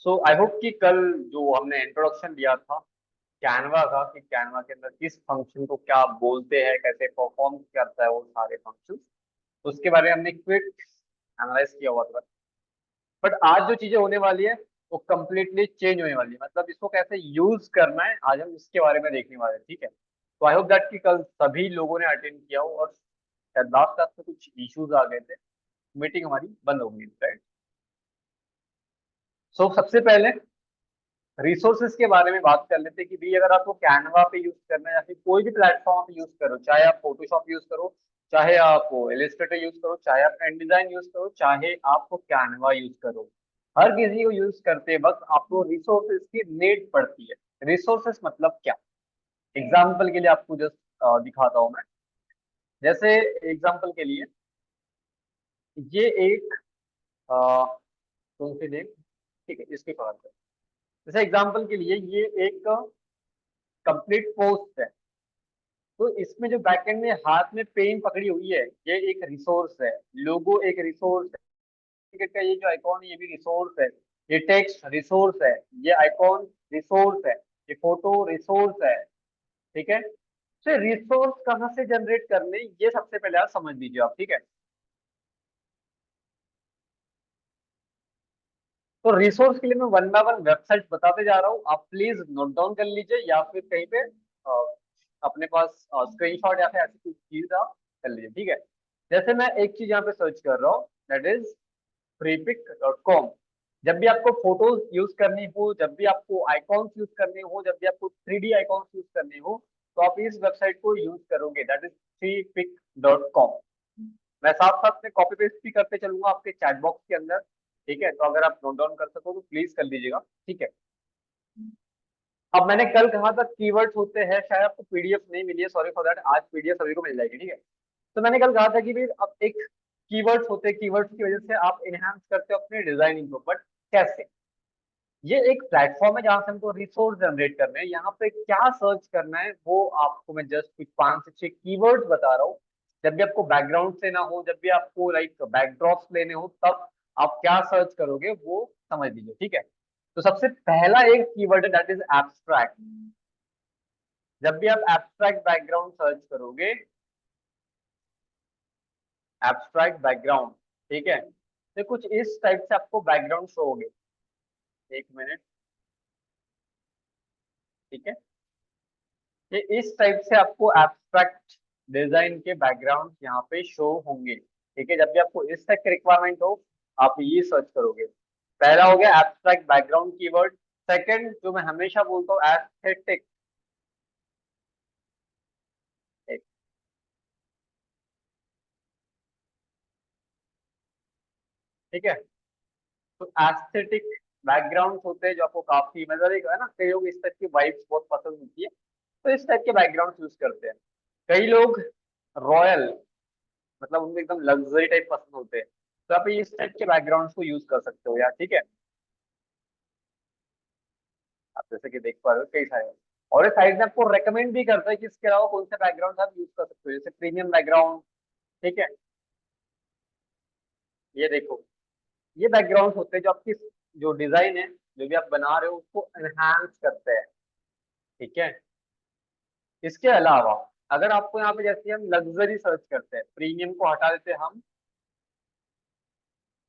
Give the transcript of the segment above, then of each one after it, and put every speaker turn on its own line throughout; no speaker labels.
So I hope कि कल जो हमने इंट्रोडक्शन दिया था कैनवा का, कि कैनवा के अंदर किस फंक्शन को क्या बोलते हैं, कैसे परफॉर्म करता है वो सारे फंक्शंस, उसके बारे में हमने क्विक एनालाइज किया हुआ था। बट आज जो चीजें होने वाली है वो कम्प्लीटली चेंज होने वाली है, मतलब इसको कैसे यूज करना है आज हम इसके बारे में देखने वाले हैं। ठीक है, तो आई होप दैट कि कल सभी लोगों ने अटेंड किया हो, और शायद लास्ट क्लास में कुछ इश्यूज आ गए थे, मीटिंग हमारी बंद हो गई, राइट। सो सबसे पहले रिसोर्सेज के बारे में बात कर लेते हैं कि भाई अगर आपको कैनवा पे यूज करना है या फिर कोई भी प्लेटफॉर्म पे यूज करो, चाहे आप फोटोशॉप यूज करो, चाहे आप इलस्ट्रेटर यूज करो, चाहे आप InDesign यूज करो, चाहे आपको कैनवा यूज करो, हर किसी को यूज करते वक्त आपको रिसोर्सेज की नीड पड़ती है। रिसोर्सेज मतलब क्या? एग्जाम्पल के लिए आपको जस्ट दिखाता हूँ मैं। जैसे एग्जाम्पल के लिए ये एक कौन सी नेम, ठीक है इसकी बात है। जैसे एग्जाम्पल के लिए ये एक कंप्लीट पोस्ट है, तो इसमें जो बैकएंड में हाथ में पेन पकड़ी हुई है ये एक रिसोर्स है, लोगो एक रिसोर्स है, टिकट का ये जो आइकॉन है ये भी रिसोर्स है, ये टेक्स्ट रिसोर्स है, ये आइकॉन रिसोर्स है, ये फोटो रिसोर्स है। ठीक है, तो रिसोर्स कहाँ से जनरेट करने, ये सबसे पहले आप समझ लीजिए आप। ठीक है, तो रिसोर्स के लिए मैं वन बाय वन वेबसाइट बताते जा रहा हूँ, आप प्लीज नोट डाउन कर लीजिए या फिर कहीं पे अपने पास स्क्रीनशॉट या फिर ऐसी कुछ चीज आप कर लीजिए। ठीक है, जैसे मैं एक चीज यहाँ पे सर्च कर रहा हूँ, दैट इज freepik.com। जब भी आपको फोटोज यूज करनी हो, जब भी आपको आइकॉन्स यूज करने हो, जब भी आपको 3D आइकॉन्स यूज करने हो, तो आप इस वेबसाइट को यूज करोगे, दैट इज freepik.com। मैं साथ साथ में कॉपी पेस्ट भी करते चलूंगा आपके चैट बॉक्स के अंदर। ठीक है, तो अगर आप नोट डाउन कर सको तो प्लीज कर लीजिएगा। ठीक है, अब मैंने कल कहा था कीवर्ड्स होते हैं, शायद आपको पीडीएफ नहीं मिली है, सॉरी फॉर दैट, आज पीडीएफ सभी को मिल जाएगी। ठीक है, तो मैंने कल कहा था कि भाई अब एक कीवर्ड्स होते हैं, कीवर्ड्स की वजह से आप इनहेंस करते हो अपनी डिजाइनिंग को, बट कैसे? ये एक प्लेटफॉर्म है जहां से हमको रिसोर्स जनरेट करने हैं, यहाँ पे क्या सर्च करना है वो आपको मैं जस्ट कुछ 5 से 6 कीवर्ड्स बता रहा हूँ। जब भी आपको बैकग्राउंड लेना हो, जब भी आपको लाइक बैकड्रॉप्स लेने हो, तब आप क्या सर्च करोगे वो समझ लीजिए। ठीक है, तो सबसे पहला एक कीवर्ड है दैट इज एब्स्ट्रैक्ट। जब भी आप एब्स्ट्रैक्ट बैकग्राउंड सर्च करोगे, एब्स्ट्रैक्ट बैकग्राउंड, ठीक है, तो कुछ इस टाइप से आपको बैकग्राउंड शो होगे। एक मिनट, ठीक है, ये इस टाइप से आपको एब्स्ट्रैक्ट डिजाइन के बैकग्राउंड यहाँ पे शो होंगे। ठीक है, जब भी आपको इस टाइप की रिक्वायरमेंट हो आप ये सर्च करोगे। पहला हो गया एब्स्ट्रैक्ट बैकग्राउंड कीवर्ड। सेकंड जो मैं हमेशा बोलता हूँ, एस्थेटिक। ठीक है, तो एस्थेटिक बैकग्राउंड होते हैं जो आपको काफी मतलब एक है ना, कई लोग इस टाइप की वाइब्स बहुत पसंद होती है, तो इस टाइप के बैकग्राउंड यूज करते हैं। कई लोग रॉयल, मतलब उनको एकदम लग्जरी टाइप पसंद होते हैं, तो आप इस टाइप के बैकग्राउंड को यूज कर सकते हो यार। ठीक है, आप जैसे कि देख पा रहे हो कई सारे, और ये साइड में आपको रेकमेंड भी करता है कि इसके अलावा कौन से बैकग्राउंड आप यूज कर सकते हो, जैसे प्रीमियम बैकग्राउंड। ठीक है, ये देखो, ये बैकग्राउंड होते हैं जो आपकी जो डिजाइन है, जो भी आप बना रहे हो उसको एनहांस करते हैं। ठीक है, इसके अलावा अगर आपको यहाँ पे जैसे हम लग्जरी सर्च करते हैं, प्रीमियम को हटा देते हैं, हम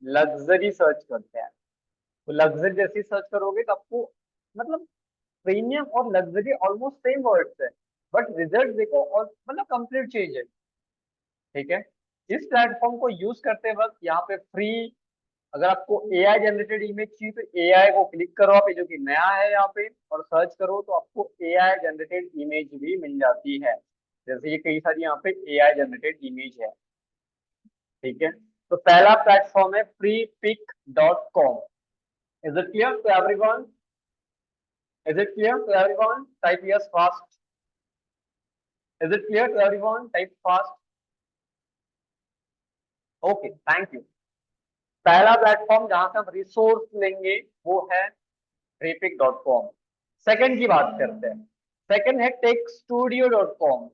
लग्जरी सर्च करते हैं, तो लग्जरी जैसी सर्च करोगे तो आपको मतलब प्रीमियम और लग्जरी ऑलमोस्ट सेम वर्ड्स है, बट रिजल्ट देखो और मतलब कंप्लीट चेंज है। ठीक है, इस प्लेटफॉर्म को यूज करते वक्त यहाँ पे फ्री, अगर आपको एआई जनरेटेड इमेज चाहिए तो एआई को क्लिक करो आप, ये जो कि नया है यहाँ पे, और सर्च करो तो आपको एआई जनरेटेड इमेज भी मिल जाती है। जैसे ये कई सारी यहाँ पे एआई जनरेटेड इमेज है। ठीक है, तो पहला प्लेटफॉर्म है freepik.com। Is it clear to everyone? Is it clear to everyone? Type yes fast. Is it clear to everyone? Type fast. Okay, thank you. पहला प्लेटफॉर्म जहां से हम रिसोर्स लेंगे वो है freepik.com। सेकंड की बात करते हैं, सेकंड है टेक्स्टूडियो.com।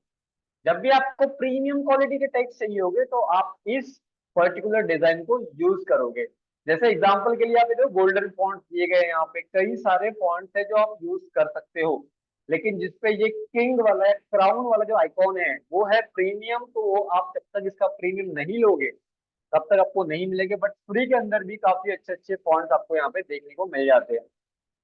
जब भी आपको प्रीमियम क्वालिटी के टेक्स्ट चाहिए होंगे तो आप इस पर्टिकुलर डिजाइन को यूज करोगे। जैसे एग्जांपल के लिए आप देखो गोल्डन फॉन्ट दिए गए हैं, यहाँ पे कई सारे फॉन्ट है जो आप यूज कर सकते हो, लेकिन जिसपे ये किंग वाला है, क्राउन वाला जो आइकॉन है वो है प्रीमियम, तो वो आप जब तक इसका प्रीमियम नहीं लोगे तब तक आपको नहीं मिलेंगे। बट फ्री के अंदर भी काफी अच्छे अच्छे फॉन्ट आपको यहाँ पे देखने को मिल जाते हैं।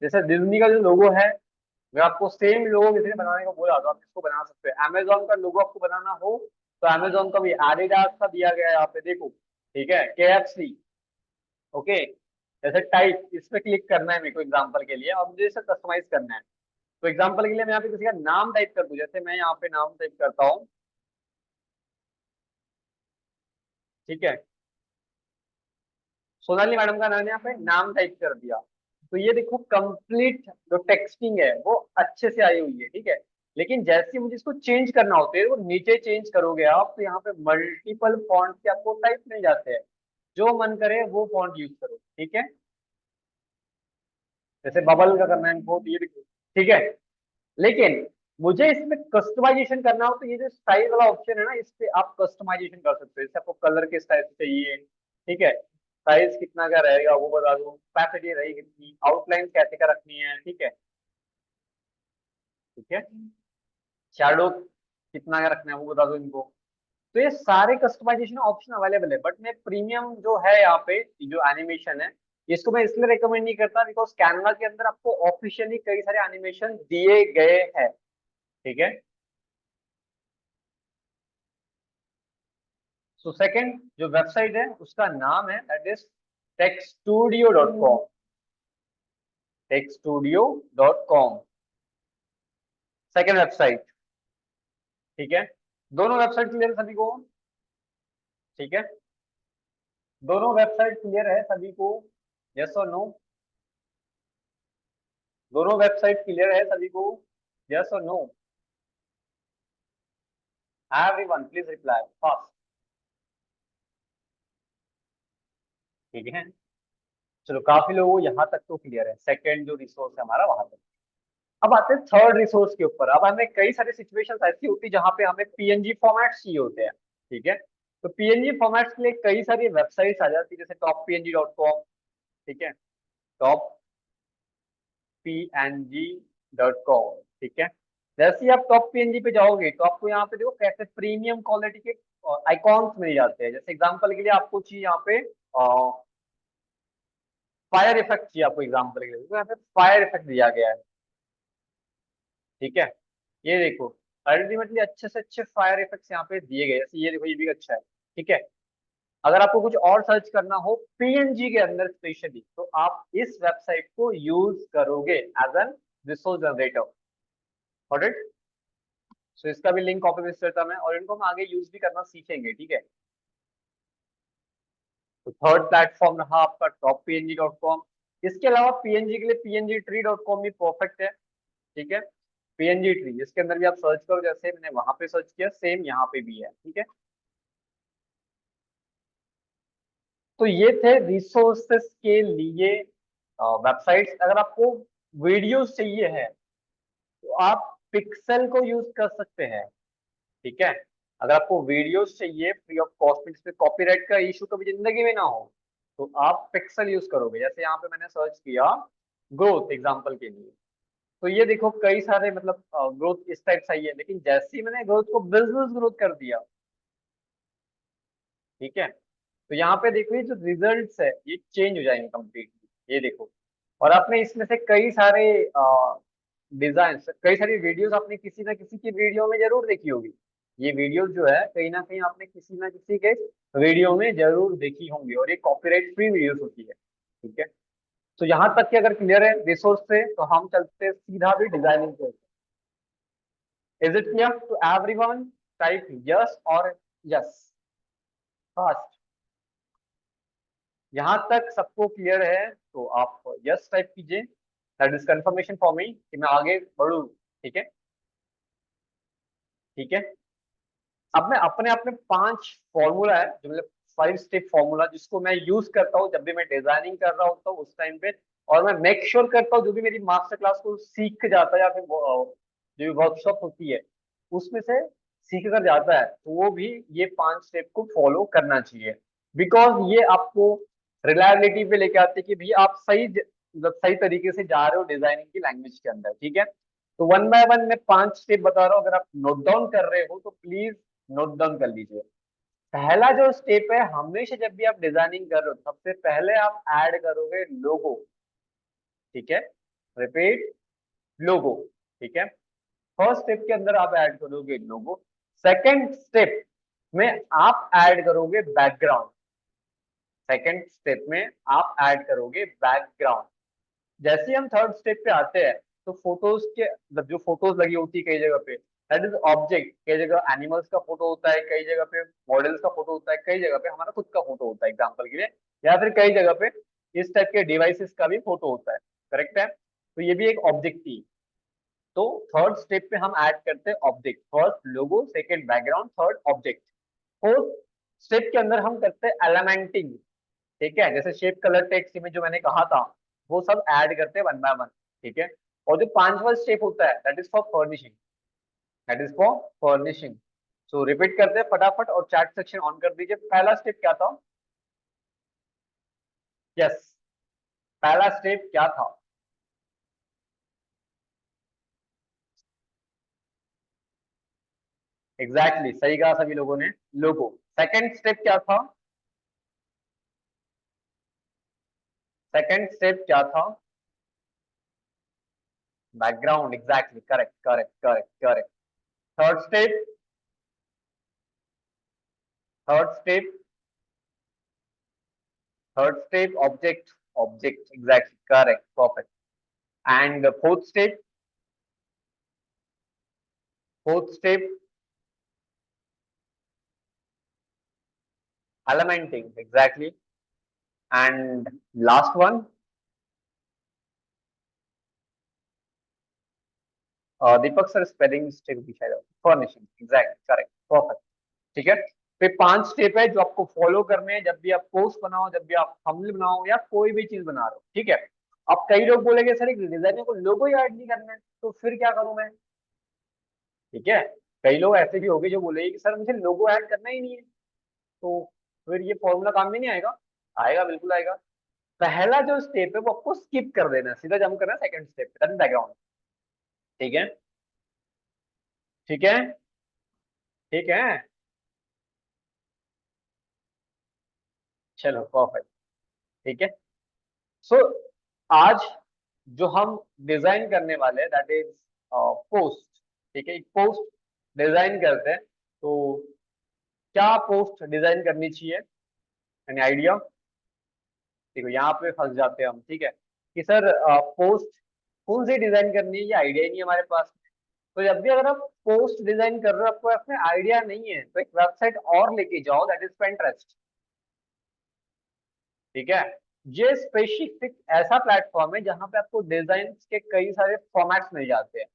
जैसे डिज्नी का जो लोगो है, अगर आपको सेम लोगो किसी ने बनाने को बोला तो आप इसको बना सकते हो। अमेजोन का लोगो आपको बनाना हो तो अमेजोन का भी एडिडास का दिया गया है यहाँ पे देखो, ठीक है, KFC, ओके। जैसे टाइप इस पे क्लिक करना है मेरे को एग्जांपल के लिए, और मुझे इसे कस्टमाइज करना है। तो एग्जांपल के लिए मैं यहाँ पे किसी का नाम टाइप कर दूं, जैसे मैं यहाँ पे नाम टाइप करता हूँ, ठीक है, सोनाली मैडम का मैंने यहाँ पे नाम टाइप कर दिया। तो ये देखो कंप्लीट जो टेक्सटिंग है वो अच्छे से आई हुई है, ठीक है। लेकिन जैसे ही मुझे इसको चेंज करना होता है, वो नीचे चेंज करोगे आप तो यहाँ पे मल्टीपल फॉन्ट के आपको टाइप मिल जाते हैं, जो मन करे वो फॉन्ट यूज करो, ठीक है। जैसे बबल का करना है इनको तो ये देखो, ठीक है। लेकिन मुझे इसमें कस्टमाइजेशन करना हो तो ये जो स्टाइल वाला ऑप्शन है ना, इस पे आप कस्टमाइजेशन कर सकते हो। जैसे आपको कलर के स्टाइल से चाहिए, ठीक है, साइज कितना का रहेगा वो बता दो, कैपेसिटी रहेगी कितनी, आउटलाइन कैसे का रखनी है, ठीक है, ठीक है, शैडो कितना का रखना है वो बता दो इनको। तो ये सारे कस्टमाइजेशन ऑप्शन अवेलेबल है, बट मैं प्रीमियम जो है यहाँ पे जो एनिमेशन है इसको मैं इसलिए रिकमेंड नहीं करता बिकॉज कैनवा के अंदर आपको ऑफिशियली कई सारे एनिमेशन दिए गए हैं, ठीक है। सो सेकंड जो वेबसाइट है उसका नाम है that is techstudio.com, techstudio.com, second website, ठीक है। दोनों वेबसाइट क्लियर है सभी को, ठीक है, दोनों वेबसाइट क्लियर है सभी को, यस और नो, दोनों वेबसाइट क्लियर है सभी को, यस और no, everyone please reply fast, ठीक है। चलो काफी लोगों को यहाँ तक तो क्लियर है, सेकंड जो रिसोर्स है हमारा वहां तक। अब आते हैं थर्ड रिसोर्स के ऊपर। अब हमें कई सारी सिचुएशंस ऐसी होती है जहाँ पे हमें PNG फॉर्मेट चाहिए होते हैं, ठीक है। तो PNG फॉर्मेट्स के लिए कई सारी वेबसाइट्स आ जाती है, जैसे toppng.com, ठीक है, toppng.com, ठीक है। जैसे ही आप टॉप पीएनजी पे जाओगे तो आपको यहाँ पे देखो कैसे प्रीमियम क्वालिटी के आइकॉन्स मिल जाते हैं। जैसे एग्जांपल के लिए आपको चाहिए यहाँ पे फायर इफेक्ट चाहिए, आपको एग्जांपल के लिए तो यहाँ पे फायर इफेक्ट दिया गया है, ठीक है। ये देखो अल्टीमेटली अच्छे से अच्छे फायर इफेक्ट्स यहाँ पे दिए गए, जैसे ये देखो ये भी अच्छा है, ठीक है। अगर आपको कुछ और सर्च करना हो पीएनजी के अंदर स्पेशली तो आप इस वेबसाइट को यूज करोगे as an resource generator, got it. So इसका भी लिंक कॉपी पेस्ट करता मैं, और इनको हम आगे यूज भी करना सीखेंगे, ठीक है। तो थर्ड प्लेटफॉर्म रहा आपका toppng.com। इसके अलावा पीएनजी के लिए pngtree.com भी परफेक्ट है, ठीक है। पीएनजी ट्री इसके अंदर भी आप सर्च करो, जैसे मैंने वहां पे सर्च किया सेम यहाँ पे भी है, ठीक है। तो ये थे रिसोर्सेस के लिए वेबसाइट्स। अगर आपको वीडियोस चाहिए है तो आप पिक्सल को यूज कर सकते हैं, ठीक है। अगर आपको वीडियोस चाहिए फ्री ऑफ कॉस्ट में जिसपे कॉपीराइट का इशू कभी जिंदगी में ना हो तो आप पिक्सल यूज करोगे। जैसे यहाँ पे मैंने सर्च किया ग्रोथ एग्जांपल के लिए, तो ये देखो कई सारे मतलब ग्रोथ इस टाइप से ही है, लेकिन जैसे ही मैंने ग्रोथ को बिजनेस ग्रोथ कर दिया, ठीक है, तो यहाँ पे देखो ये जो रिजल्ट्स है ये चेंज हो जाएंगे कंप्लीटली, ये देखो। और आपने इसमें से कई सारे डिजाइन, कई सारी वीडियोस आपने किसी ना किसी की वीडियो में जरूर देखी होगी। ये वीडियोस जो है कहीं ना कहीं आपने किसी ना किसी के वीडियो में जरूर देखी होंगी, और ये कॉपीराइट फ्री वीडियोस होती है, ठीक है। तो यहाँ तक कि अगर क्लियर है रिसोर्स से तो हम चलते हैं सीधा भी डिजाइनिंग पे। Is it clear to everyone? Type yes और यस फास्ट। यहाँ तक सबको क्लियर है तो आप यस टाइप कीजिए, that is confirmation for me कि मैं आगे बढ़ू, ठीक है, ठीक है। अब मैं अपने अपने 5 फॉर्मूला है जो मतलब 5 स्टेप फॉर्मूला जिसको मैं यूज करता हूँ जब भी मैं डिजाइनिंग कर रहा होता हूँ उस टाइम पे, और मैं मेक श्योर करता हूँ जो भी मेरी मास्टर क्लास को सीख जाता है या फिर जो भी वर्कशॉप होती है उसमें से सीख कर जाता है तो वो भी ये 5 स्टेप को फॉलो करना चाहिए, बिकॉज ये आपको रिलायबिलिटी पे लेके आते हैं कि भैया आप मतलब सही तरीके से जा रहे हो डिजाइनिंग की लैंग्वेज के अंदर, ठीक है। तो वन बाय वन मैं 5 स्टेप बता रहा हूँ, अगर आप नोट डाउन कर रहे हो तो प्लीज नोट डाउन कर लीजिए। पहला जो स्टेप है, हमेशा जब भी आप डिजाइनिंग कर रहे हो सबसे पहले आप ऐड करोगे लोगो, ठीक है। रिपीट, लोगो, ठीक है। फर्स्ट स्टेप के अंदर आप ऐड करोगे लोगो। सेकंड स्टेप में आप ऐड करोगे बैकग्राउंड। सेकंड स्टेप में आप ऐड करोगे बैकग्राउंड। जैसे ही हम थर्ड स्टेप पे आते हैं, तो फोटोज के मतलब जो फोटोज लगी होती है कई जगह पे, दैट इज ऑब्जेक्ट। कई जगह एनिमल्स का फोटो होता है, कई जगह पे मॉडल्स का फोटो होता है, कई जगह पे हमारा खुद का फोटो होता है एग्जाम्पल के लिए, या फिर कई जगह पे इस टाइप के डिवाइसेस का भी फोटो होता है। करेक्ट है, तो ये भी एक ऑब्जेक्ट थी। तो थर्ड स्टेप पे हम ऐड करते हैं ऑब्जेक्ट। फर्स्ट लोगो, second background, third object. Fourth step के अंदर हम करते हैं एलिमेंटिंग, ठीक है। जैसे शेप, कलर, टेक्स्ट, इमेज जो मैंने कहा था, वो सब ऐड करते हैं वन बाय वन, ठीक है। और जो पांचवा स्टेप होता है, that is for furnishing. That is for furnishing. So repeat करते हैं फटाफट और चैट सेक्शन ऑन कर दीजिए। पहला स्टेप क्या था? यस, पहला स्टेप क्या था? एग्जैक्टली exactly, सही कहा सभी लोगों ने, लोगो। सेकंड स्टेप क्या था? सेकंड स्टेप क्या था? Background, exactly, correct correct correct correct. Third step, third step, third step object, object, exactly, correct, perfect. And fourth step, fourth step elementing, exactly. And last one, Deepak sir spelling mistake भी शायद, furnishing, exact, correct, perfect, ठीक है। तो 5 step है जो आपको follow करने हैं जब भी आप पोस्ट बनाओ, जब भी आप थंबनेल बनाओ या कोई भी चीज बना रहे हो, ठीक है। अब कई लोग बोलेंगे सर एक डिजाइनर को लोगो ही ऐड नहीं करना है, तो फिर क्या करूं मैं? ठीक है, कई लोग ऐसे भी होंगे जो बोलेंगे कि सर मुझे लोगो ऐड करना ही नहीं है, तो फिर ये फॉर्मूला काम में नहीं आएगा। आएगा, बिल्कुल आएगा। पहला जो स्टेप है वो आपको स्किप कर देना है, सीधा जंप करना है सेकंड स्टेप पे, बैकग्राउंड, ठीक है। ठीक है, ठीक है, चलो परफेक्ट, ठीक है। सो आज जो हम डिजाइन करने वाले हैं दैट इज पोस्ट, ठीक है। एक पोस्ट डिजाइन करते हैं, तो क्या पोस्ट डिजाइन करनी चाहिए, एनी आइडिया? देखो यहाँ पे फंस जाते हैं हम, ठीक है, कि सर पोस्ट कौन सी डिजाइन करनी है, ये आइडिया ही नहीं है हमारे पास। तो जब भी अगर आप पोस्ट डिजाइन कर रहे हो, आपको अपने आइडिया नहीं है, तो एक वेबसाइट और लेके जाओ, दैट इज Pinterest, ठीक है। ये स्पेसिफिक ऐसा प्लेटफॉर्म है जहां पे आपको डिजाइन के कई सारे फॉर्मेट्स मिल जाते हैं।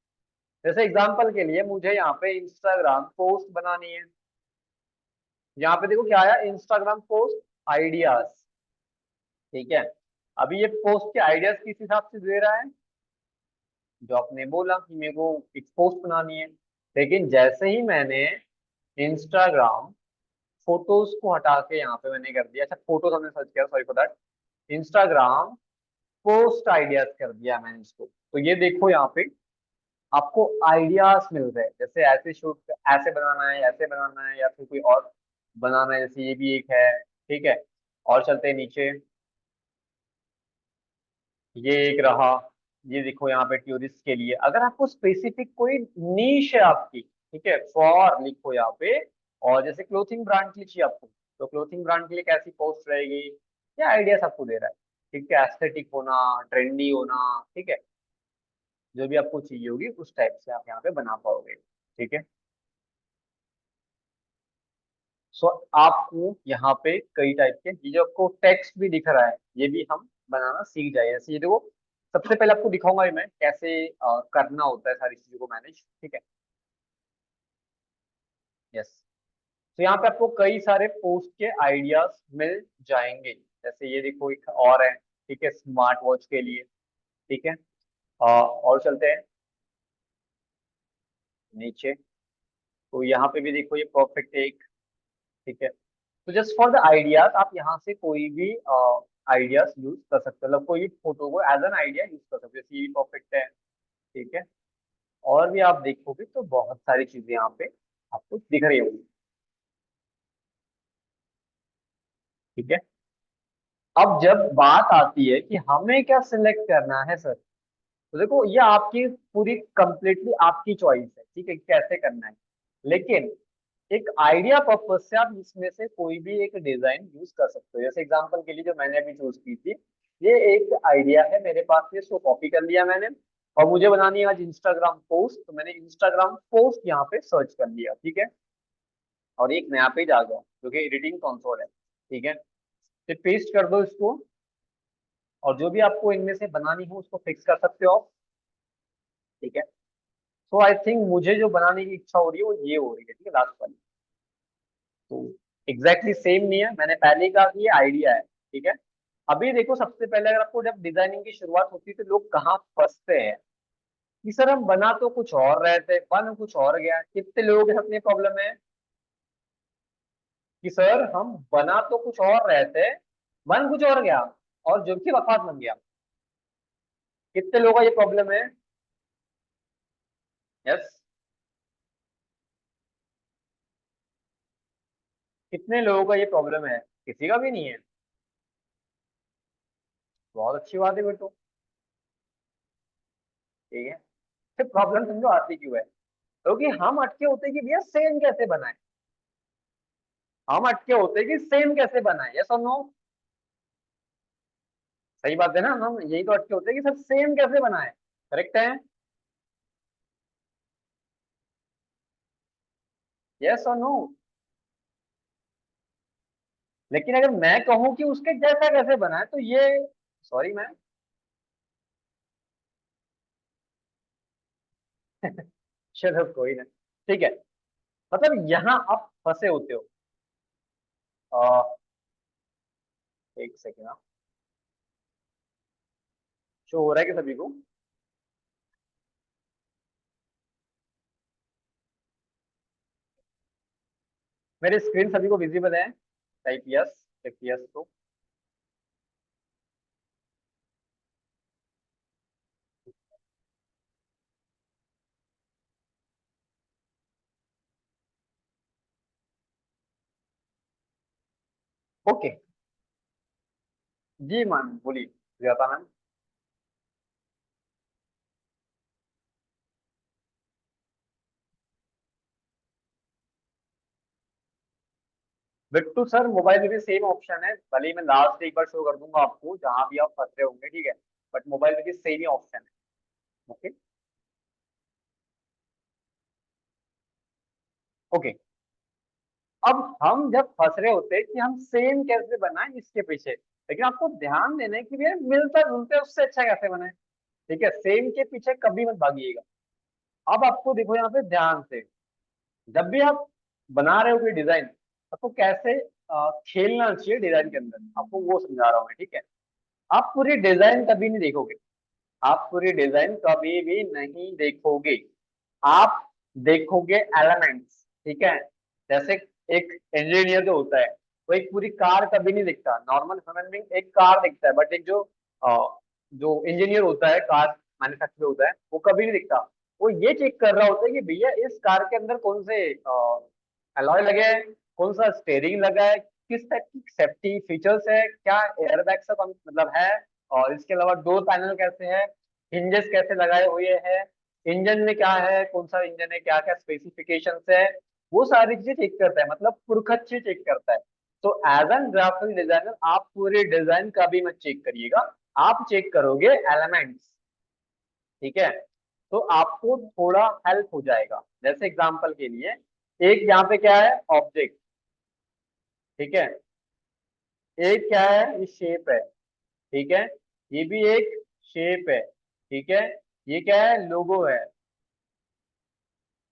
जैसे एग्जांपल के लिए मुझे यहाँ पे इंस्टाग्राम पोस्ट बनानी है, यहाँ पे देखो क्या आया, इंस्टाग्राम पोस्ट आइडियाज, ठीक है। अभी ये पोस्ट के आइडियाज किस हिसाब से दे रहा है? जो आपने बोला कि मेरे को एक पोस्ट बनानी है, लेकिन जैसे ही मैंने इंस्टाग्राम फोटोज को हटा के यहाँ पे मैंने कर दिया, अच्छा फोटोज हमने सर्च किया, sorry for that, Instagram post ideas कर दिया मैंने इसको, तो ये देखो यहाँ पे आपको आइडियाज मिल रहे हैं, जैसे ऐसे शूट, ऐसे बनाना है, ऐसे बनाना है, या फिर कोई और बनाना है, जैसे ये भी एक है, ठीक है। और चलते हैं नीचे, ये एक रहा, ये देखो यहाँ पे टूरिस्ट के लिए, अगर आपको स्पेसिफिक कोई नीश है आपकी, ठीक है, फॉर लिखो यहाँ पे। और जैसे क्लोथिंग ब्रांड के लिए चाहिए आपको, तो क्लोथिंग ब्रांड के लिए कैसी पोस्ट रहेगी, या आइडियाज आपको दे रहा है, ठीक है, एस्थेटिक होना, ट्रेंडी होना, ठीक है, जो भी आपको चाहिए होगी उस टाइप से आप यहाँ पे बना पाओगे, ठीक है। सो आपको यहाँ पे कई टाइप के, ये जो आपको टेक्स्ट भी दिख रहा है, ये भी हम बनाना सीख जाए। जैसे ये देखो, सबसे पहले आपको दिखाऊंगा मैं कैसे करना होता है सारी चीजों को मैनेज, ठीक है। यस, तो यहाँ पे आपको कई सारे पोस्ट के आइडियाज मिल जाएंगे। जैसे ये देखो एक और है, ठीक है, स्मार्ट वॉच के लिए, ठीक है। और चलते हैं नीचे, तो यहाँ पे भी देखो ये परफेक्ट एक, ठीक है। तो जस्ट फॉर द आइडियाज आप यहाँ से कोई भी आइडियाज यूज कर सकते हो, मतलब कोई फोटो को एज एन आइडिया यूज कर सकते हो, सीवी परफेक्ट है, ठीक है। और भी आप देखोगे तो बहुत सारी चीजें यहाँ पे आपको दिख रही होंगी, ठीक है। अब जब बात आती है कि हमें क्या सिलेक्ट करना है सर, तो देखो ये आपकी पूरी कंप्लीटली आपकी चॉइस है, ठीक है, कैसे करना है। लेकिन एक आइडिया पर्पज से आप इसमें से कोई भी एक डिजाइन यूज कर सकते हो। जैसे एग्जांपल के लिए जो मैंने अभी चूज की थी, ये एक आइडिया है मेरे पास, ये इसको कॉपी कर लिया मैंने, और मुझे बनानी है आज इंस्टाग्राम पोस्ट, तो मैंने इंस्टाग्राम पोस्ट यहाँ पे सर्च कर लिया, ठीक है। और एक नया पेज आ गया जो कि एडिटिंग कंसोल है, ठीक है। फिर पेस्ट कर दो इसको, और जो भी आपको इनमें से बनानी हो उसको फिक्स कर सकते हो आप, ठीक है। तो आई थिंक मुझे जो बनाने की इच्छा हो रही है वो ये हो रही है, ठीक है, लास्ट वाली। तो एग्जैक्टली सेम नहीं है, मैंने पहले ही कहा कि ये आइडिया है, ठीक है। अभी देखो सबसे पहले अगर आपको जब डिजाइनिंग की शुरुआत होती है तो लोग कहाँ फंसते हैं कि सर हम बना तो कुछ और रहे थे, बन कुछ और गया। कितने लोग हैं अपनी प्रॉब्लम है कि सर हम बना तो कुछ और रहे थे, बन कुछ और गया, और जो कि वफात बन गया। कितने लोगों का ये प्रॉब्लम है? यस। कितने लोगों का ये प्रॉब्लम है? किसी का भी नहीं है। बहुत अच्छी बात है बेटो, ठीक है। फिर प्रॉब्लम समझो आती क्यों है, क्योंकि हम अटके होते हैं कि भैया सेम कैसे बनाए, हम अटके होते हैं कि सेम कैसे बनाए, यस और नो? सही बात है ना, हम यही तो अटके होते हैं कि सर सेम कैसे बनाए, करेक्ट है, यस और नो? लेकिन अगर मैं कहूं कि उसके जैसा कैसे बनाए तो ये, सॉरी मैम, चलो कोई ना, ठीक है। मतलब यहाँ आप फंसे होते हो। आ, एक सेकेंड, शो हो रहा है कि सभी को? मेरी स्क्रीन सभी को विजिबल है? टाइप यस, टाइप यस तो। ओके, जी मैम बोलिए, ज्यादा मैम। बिट्टू सर मोबाइल में भी सेम ऑप्शन है, भले ही मैं लास्ट एक बार शो कर दूंगा आपको जहां भी आप फंस रहे होंगे, ठीक है। बट मोबाइल में भी सेम ही ऑप्शन है, ओके। ओके, अब हम जब फंस रहे होते हैं कि हम सेम कैसे बनाएं इसके पीछे, लेकिन आपको ध्यान देना है कि भैया मिलता जुलता है उससे अच्छा कैसे बनाए, ठीक है। सेम के पीछे कभी मत भागिएगा। अब आपको देखो यहाँ पे ध्यान से, जब भी आप बना रहे हो कोई डिजाइन, आपको कैसे खेलना चाहिए डिजाइन के अंदर, आपको वो समझा रहा हूँ मैं, ठीक है। आप पूरी डिजाइन कभी नहीं देखोगे, आप पूरी डिजाइन कभी भी नहीं देखोगे, आप देखोगे एलिमेंट्स, ठीक है। जैसे एक इंजीनियर जो होता है वो एक पूरी कार कभी नहीं दिखता, नॉर्मल ह्यूमन बीइंग एक कार दिखता है, बट एक जो इंजीनियर होता है, कार मैन्युफैक्चर होता है, वो कभी नहीं दिखता। वो ये चेक कर रहा होता है कि भैया इस कार के अंदर कौन से अलॉय लगे हैं, कौन सा स्टेयरिंग लगा है, किस टाइप की सेफ्टी फीचर्स है, क्या एयरबैग का मतलब है, और इसके अलावा डोर पैनल कैसे है, हिंजेस कैसे लगाए हुए हैं, इंजन में क्या है, कौन सा इंजन है, क्या क्या स्पेसिफिकेशन है, वो सारी चीजें चेक करता है, मतलब पुरखच्ची चेक करता है। तो एज एन ग्राफिक डिजाइनर आप पूरे डिजाइन का भी मत चेक करिएगा, आप चेक करोगे एलिमेंट्स, ठीक है। तो आपको थोड़ा हेल्प हो जाएगा। जैसे एग्जांपल के लिए, एक यहाँ पे क्या है, ऑब्जेक्ट, ठीक है। एक क्या है, ये शेप है, ठीक है। ये भी एक शेप है, ठीक है। ये क्या है, लोगो है,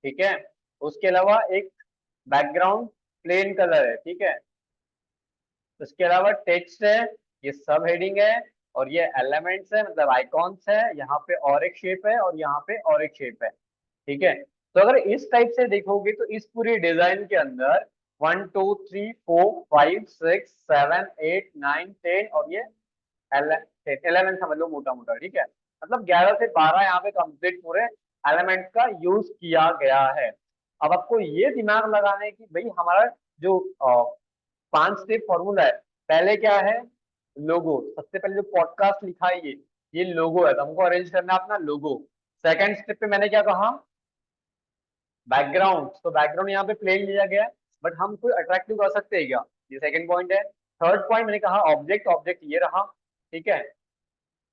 ठीक है। उसके अलावा एक बैकग्राउंड प्लेन कलर है, ठीक है। उसके अलावा टेक्स्ट है, ये सब हेडिंग है, और ये एलिमेंट्स है, मतलब आइकॉन्स है, यहाँ पे और एक शेप है और यहाँ पे और एक शेप है, ठीक है। तो अगर इस टाइप से देखोगे तो इस पूरी डिजाइन के अंदर 1 2 3 4 5 6 7 8 9 10 और ये 11 समझ लो मोटा मोटा, ठीक है। मतलब 11 से 12 यहाँ पे कंप्लीट पूरे एलिमेंट्स का यूज किया गया है। अब आपको ये दिमाग लगाना है कि भाई हमारा जो 5 स्टेप फॉर्मूला है, पहले क्या है, लोगो। सबसे पहले जो पॉडकास्ट लिखा है ये लोगो है, तो हमको अरेंज करना है अपना लोगो। सेकंड स्टेप पे मैंने क्या कहा, बैकग्राउंड। तो बैकग्राउंड यहाँ पे प्लेन लिया गया है, बट हम कोई अट्रैक्टिव कर सकते हैं क्या, ये सेकंड पॉइंट है। थर्ड पॉइंट मैंने कहा ऑब्जेक्ट, ऑब्जेक्ट ये रहा, ठीक है।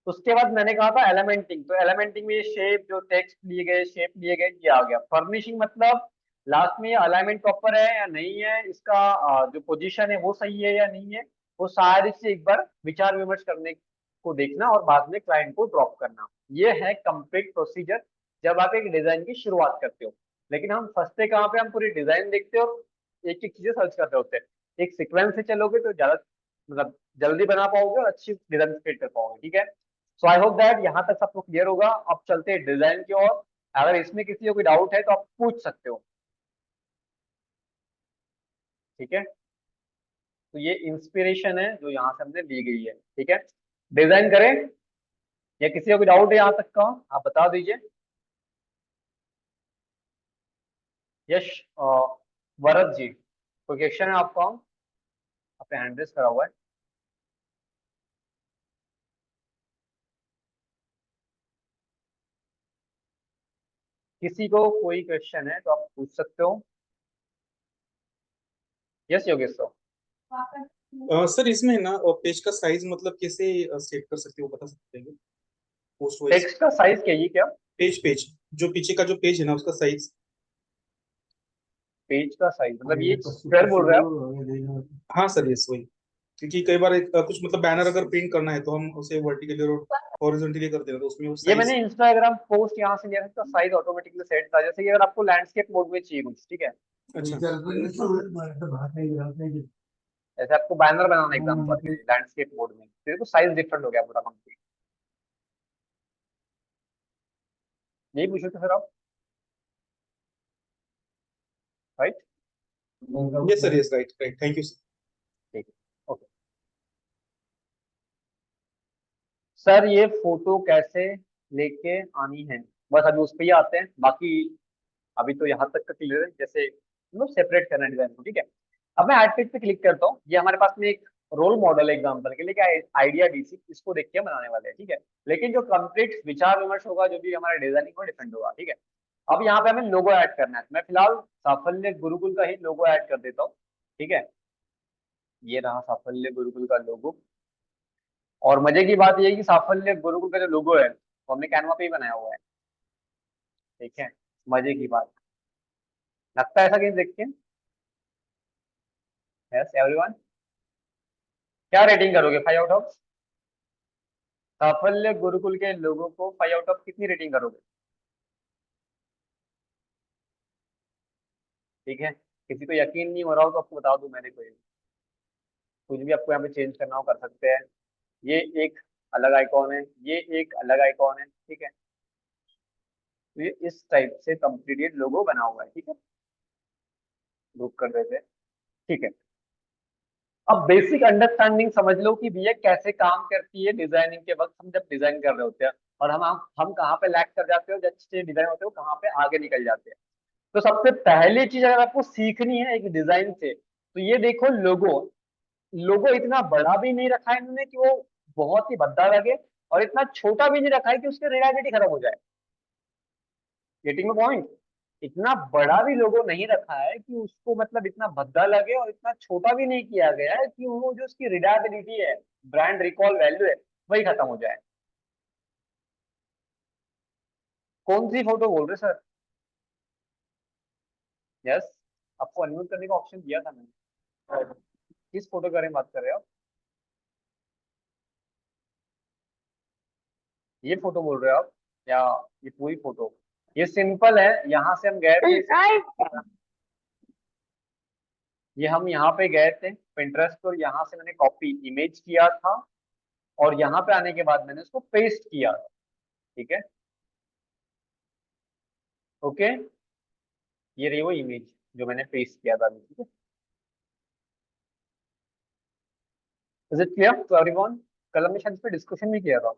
उसके बाद मैंने कहा था एलिमेंटिंग, तो एलिमेंटिंग में ये शेप, जो टेक्स्ट लिए गए, शेप लिए गए, ये आ गया। फर्निशिंग मतलब लास्ट में ये अलाइनमेंट प्रॉपर है या नहीं है, इसका जो पोजीशन है वो सही है या नहीं है, वो सारे से एक बार विचार विमर्श करने को देखना और बाद में क्लाइंट को ड्रॉप करना। ये है कंप्लीट प्रोसीजर जब आप एक डिजाइन की शुरुआत करते हो। लेकिन हम फंसते कहाँ पे, हम पूरी डिजाइन देखते हो और एक एक चीजें सर्च कर रहे होते हैं। एक सीक्वेंस से चलोगे तो ज्यादा मतलब जल्दी बना पाओगे और अच्छी डिजाइन क्रिएट कर पाओगे, ठीक है। सो आई होप दैट यहाँ तक सबको क्लियर होगा। अब चलते हैं डिजाइन की ओर। अगर इसमें किसी को कोई डाउट है तो आप पूछ सकते हो, ठीक है। तो ये इंस्पिरेशन है जो यहाँ से हमने ली गई है, ठीक है। डिजाइन करें या किसी को कोई डाउट है यहाँ तक का, आप बता दीजिए। यश वरद जी, कोई क्वेश्चन है आपका? आपने हैंड रेस करा हुआ है। किसी को कोई क्वेश्चन है तो आप पूछ सकते हो। Yes Yogesh sir.
सर इसमें ना पेज का साइज मतलब कैसे सेट कर सकते हो, बता सकते हैं पोस्ट वाइज?
टेक्स्ट का साइज क्या, ये क्या?
पेज पेज जो पीछे का जो पेज है ना उसका साइज।
पेज का साइज मतलब ये स्क्वायर बोल रहे हो आप?
हाँ सर, यस वही। क्योंकि कई बार कुछ मतलब बैनर अगर प्रिंट करना है तो हम उसे वर्टिकली और हॉरिजॉन्टली करते हैं तो उसमें वो
ये
साइज।
मैंने इंस्टाग्राम पोस्ट यहाँ से लिया था, इसका साइज ऑटोमेटिकली सेट था। जैसे कि अगर आपको लैंडस्केप मोड में चाहिए कुछ, ठीक है,
अच्छा।
जैसे आपको बैनर बनाना एग्जाम्पल के लिए लैंडस्केप मोड में, तो देखो साइज डिफरेंट हो गया पूरा कंप्लीट। यही पूछे थे फिर आप, right?
Yes sir, yes, right right, thank you sir.
ठीक है, ओके। सर ये फोटो कैसे लेके आनी है, बस अभी उस पे ही आते हैं। बाकी अभी तो यहाँ तक का क्लियर है, जैसे मतलब सेपरेट करना है डिजाइन को, ठीक है। अब मैं एड पेज पे क्लिक करता हूँ। ये हमारे पास में एक रोल मॉडल एग्जांपल के लिए क्या आइडिया डीसी, इसको देख के हम बनाने वाले हैं, ठीक है। लेकिन जो कंप्लीट विचार विमर्श होगा, जो भी हमारा डिजाइनिंग को डिपेंड होगा, ठीक है। अब यहाँ पे हमें लोगो ऐड करना है, तो मैं फिलहाल साफल्य गुरुकुल का ही लोगो ऐड कर देता हूँ, ठीक है। ये रहा साफल्य गुरुकुल का लोगो। और मजे की बात ये है कि साफल्य गुरुकुल का जो लोगो है वो हमने कैनवा पे ही बनाया हुआ है, ठीक है। मजे की बात, लगता है ऐसा कहीं देख के? यस एवरीवन, क्या रेटिंग करोगे 5 आउट ऑफ? साफल्य गुरुकुल के लोगों को 5 आउट ऑफ कितनी रेटिंग करोगे? ठीक है, किसी को यकीन नहीं हो रहा हो तो आपको बता दूं, मैंने कोई कुछ भी आपको यहाँ पे चेंज करना हो कर सकते हैं। ये एक अलग आइकॉन है, ये एक अलग आइकॉन है, ठीक है। तो ये इस टाइप से कंप्लीट लोगो बना हुआ है, ठीक है। ग्रुप कर देते हैं, ठीक है। अब बेसिक अंडरस्टैंडिंग समझ लो कि भैया कैसे काम करती है डिजाइनिंग के वक्त, हम जब डिजाइन कर रहे होते हैं और हम कहाँ पे लैग कर जाते हो, जब अच्छे डिजाइन होते हो कहाँ पे आगे निकल जाते हैं। तो सबसे पहली चीज अगर आपको सीखनी है एक डिजाइन से, तो ये देखो लोगो। लोगो इतना बड़ा भी नहीं रखा है इन्होंने कि वो बहुत ही भद्दा लगे, और इतना छोटा भी नहीं रखा है कि उसकी रिलायबिलिटी खत्म हो जाए। Getting the point? इतना बड़ा भी लोगो नहीं रखा है कि उसको मतलब इतना भद्दा लगे, और इतना छोटा भी नहीं किया गया है कि वो जो उसकी रिलायबिलिटी है, ब्रांड रिकॉल वैल्यू है, वही खत्म हो जाए। कौन सी फोटो बोल रहे सर? यस, आपको अनम्यूट करने का ऑप्शन दिया था मैंने। किस फोटो के बारे में बात कर रहे हो आप? ये फोटो बोल रहे हो आप, या ये पूरी फोटो? ये सिंपल है, यहाँ से हम गए थे ये हम यहाँ पे गए थे पिंटरेस्ट, और यहाँ से मैंने कॉपी इमेज किया था, और यहाँ पे आने के बाद मैंने उसको पेस्ट किया, ठीक है। ओके, ये रही वो इमेज जो मैंने पेस्ट किया था अभी, ठीक है। Is it clear to everyone? कल हमने शायद इस पे डिस्कशन भी किया था।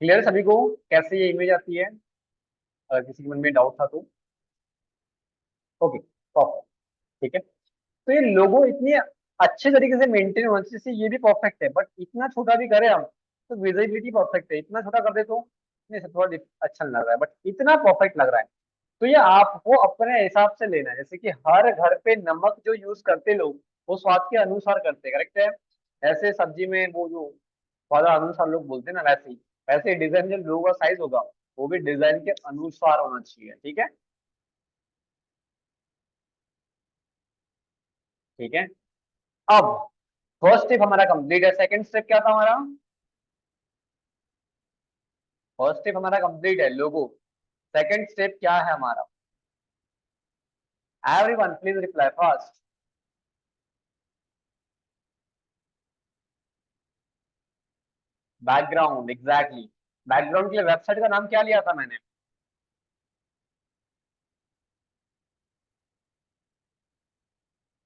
क्लियर सभी को कैसे ये इमेज आती है? अगर किसी के मन में डाउट था तो। Okay, perfect. ठीक है, तो ये लोगो इतनी अच्छे तरीके से मेंटेन होना चाहिए, जैसे ये भी परफेक्ट है, बट इतना छोटा भी करे हम तो विजिबिलिटी परफेक्ट है, इतना छोटा कर दे तो नहीं सर, थोड़ा अच्छा नहीं लग रहा है, बट इतना परफेक्ट लग रहा है। तो ये आपको अपने हिसाब से लेना है, जैसे कि हर घर पे नमक जो यूज करते लोग वो स्वाद के अनुसार करते हैं, करेक्ट है? ऐसे सब्जी में वो जो स्वाद अनुसार लोग बोलते हैं ना, वैसे ही वैसे डिजाइन जो लोगों का साइज होगा वो भी डिजाइन के अनुसार होना चाहिए। ठीक है, ठीक है। अब फर्स्ट स्टेप हमारा कंप्लीट है, सेकंड स्टेप क्या था हमारा? फर्स्ट स्टेप हमारा कंप्लीट है, लोगो। सेकंड स्टेप क्या है हमारा? Everyone please reply fast. Background, exactly. Background के लिए वेबसाइट का नाम क्या लिया था मैंने?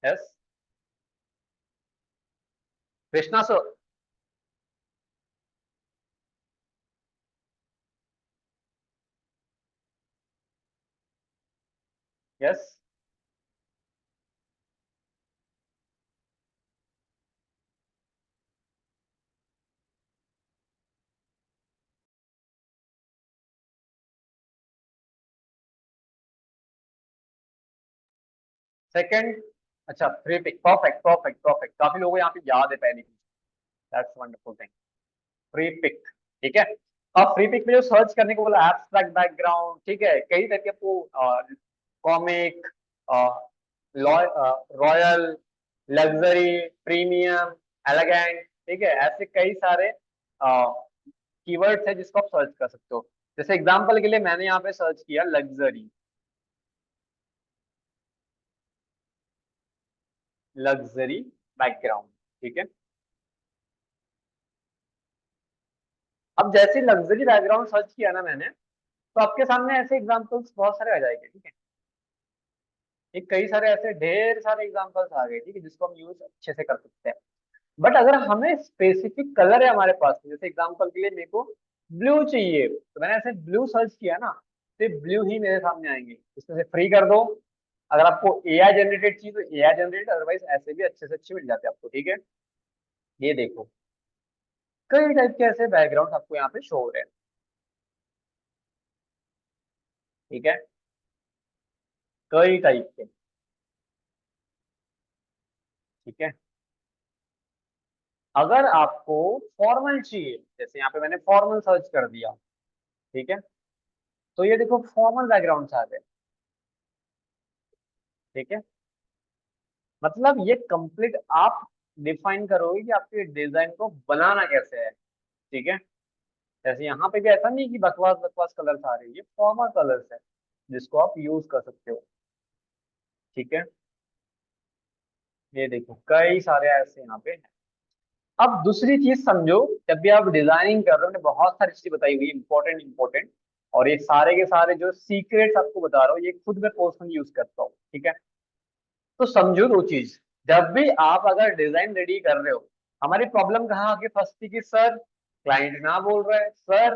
Yes, Krishna sir. Yes, second. अच्छा, Freepik, perfect perfect perfect, काफी लोगों को यहाँ पे याद है पहले की। That's wonderful thing. Freepik, ठीक है। अब फ्री पिक में जो सर्च करने को बोला, एब्स्ट्रैक्ट बैकग्राउंड, ठीक है, कई तरह के आपको comic, royal, luxury, premium, elegant, ठीक है, ऐसे कई सारे कीवर्ड्स है जिसको आप सर्च कर सकते हो। जैसे एग्जांपल के लिए मैंने यहाँ पे सर्च किया लग्जरी, लग्जरी बैकग्राउंड, ठीक है। अब जैसे लग्जरी बैकग्राउंड सर्च किया ना मैंने, तो आपके सामने ऐसे एग्जांपल्स बहुत सारे आ जाएंगे, ठीक है। ये कई सारे ऐसे ढेर सारे एग्जांपल्स आ गए, ठीक है, जिसको हम यूज अच्छे से कर सकते हैं। बट अगर हमें स्पेसिफिक कलर है हमारे पास, जैसे एग्जांपल के लिए मेरे को ब्लू चाहिए, तो मैंने ऐसे ब्लू सर्च किया ना, तो ब्लू ही मेरे सामने आएंगे। इसमें से फ्री कर दो, अगर आपको एआई जनरेटेड चाहिए तो एआई जनरेटेड, अदरवाइज ऐसे भी अच्छे से अच्छे मिल जाते हैं आपको, ठीक है। ये देखो, कई टाइप के ऐसे बैकग्राउंड आपको यहाँ पे शो हो रहे हैं, ठीक है, कई टाइप के, ठीक है। अगर आपको फॉर्मल चाहिए, जैसे यहाँ पे मैंने फॉर्मल सर्च कर दिया, ठीक है, तो ये देखो फॉर्मल बैकग्राउंड आ गए, ठीक है। मतलब ये कंप्लीट आप डिफाइन करोगे कि आपके डिजाइन को बनाना कैसे है, ठीक है। जैसे यहाँ पे भी ऐसा नहीं कि बकवास बकवास कलर्स आ रही है, ये फॉर्मल कलर्स है जिसको आप यूज कर सकते हो, ठीक है। ये देखो कई सारे ऐसे यहाँ पे हैं। अब दूसरी चीज समझो, जब भी आप डिजाइनिंग कर रहे हो, मैंने बहुत सारी चीजें बताई हुई इंपॉर्टेंट इंपॉर्टेंट, और ये सारे के सारे जो सीक्रेट्स आपको बता रहा हूँ ये खुद मैं पर्सनली यूज करता हूँ, ठीक है। तो समझो दो चीज, जब भी आप अगर डिजाइन रेडी कर रहे हो, हमारी प्रॉब्लम कहाँ आके फंसती कि सर क्लाइंट ना बोल रहा है, सर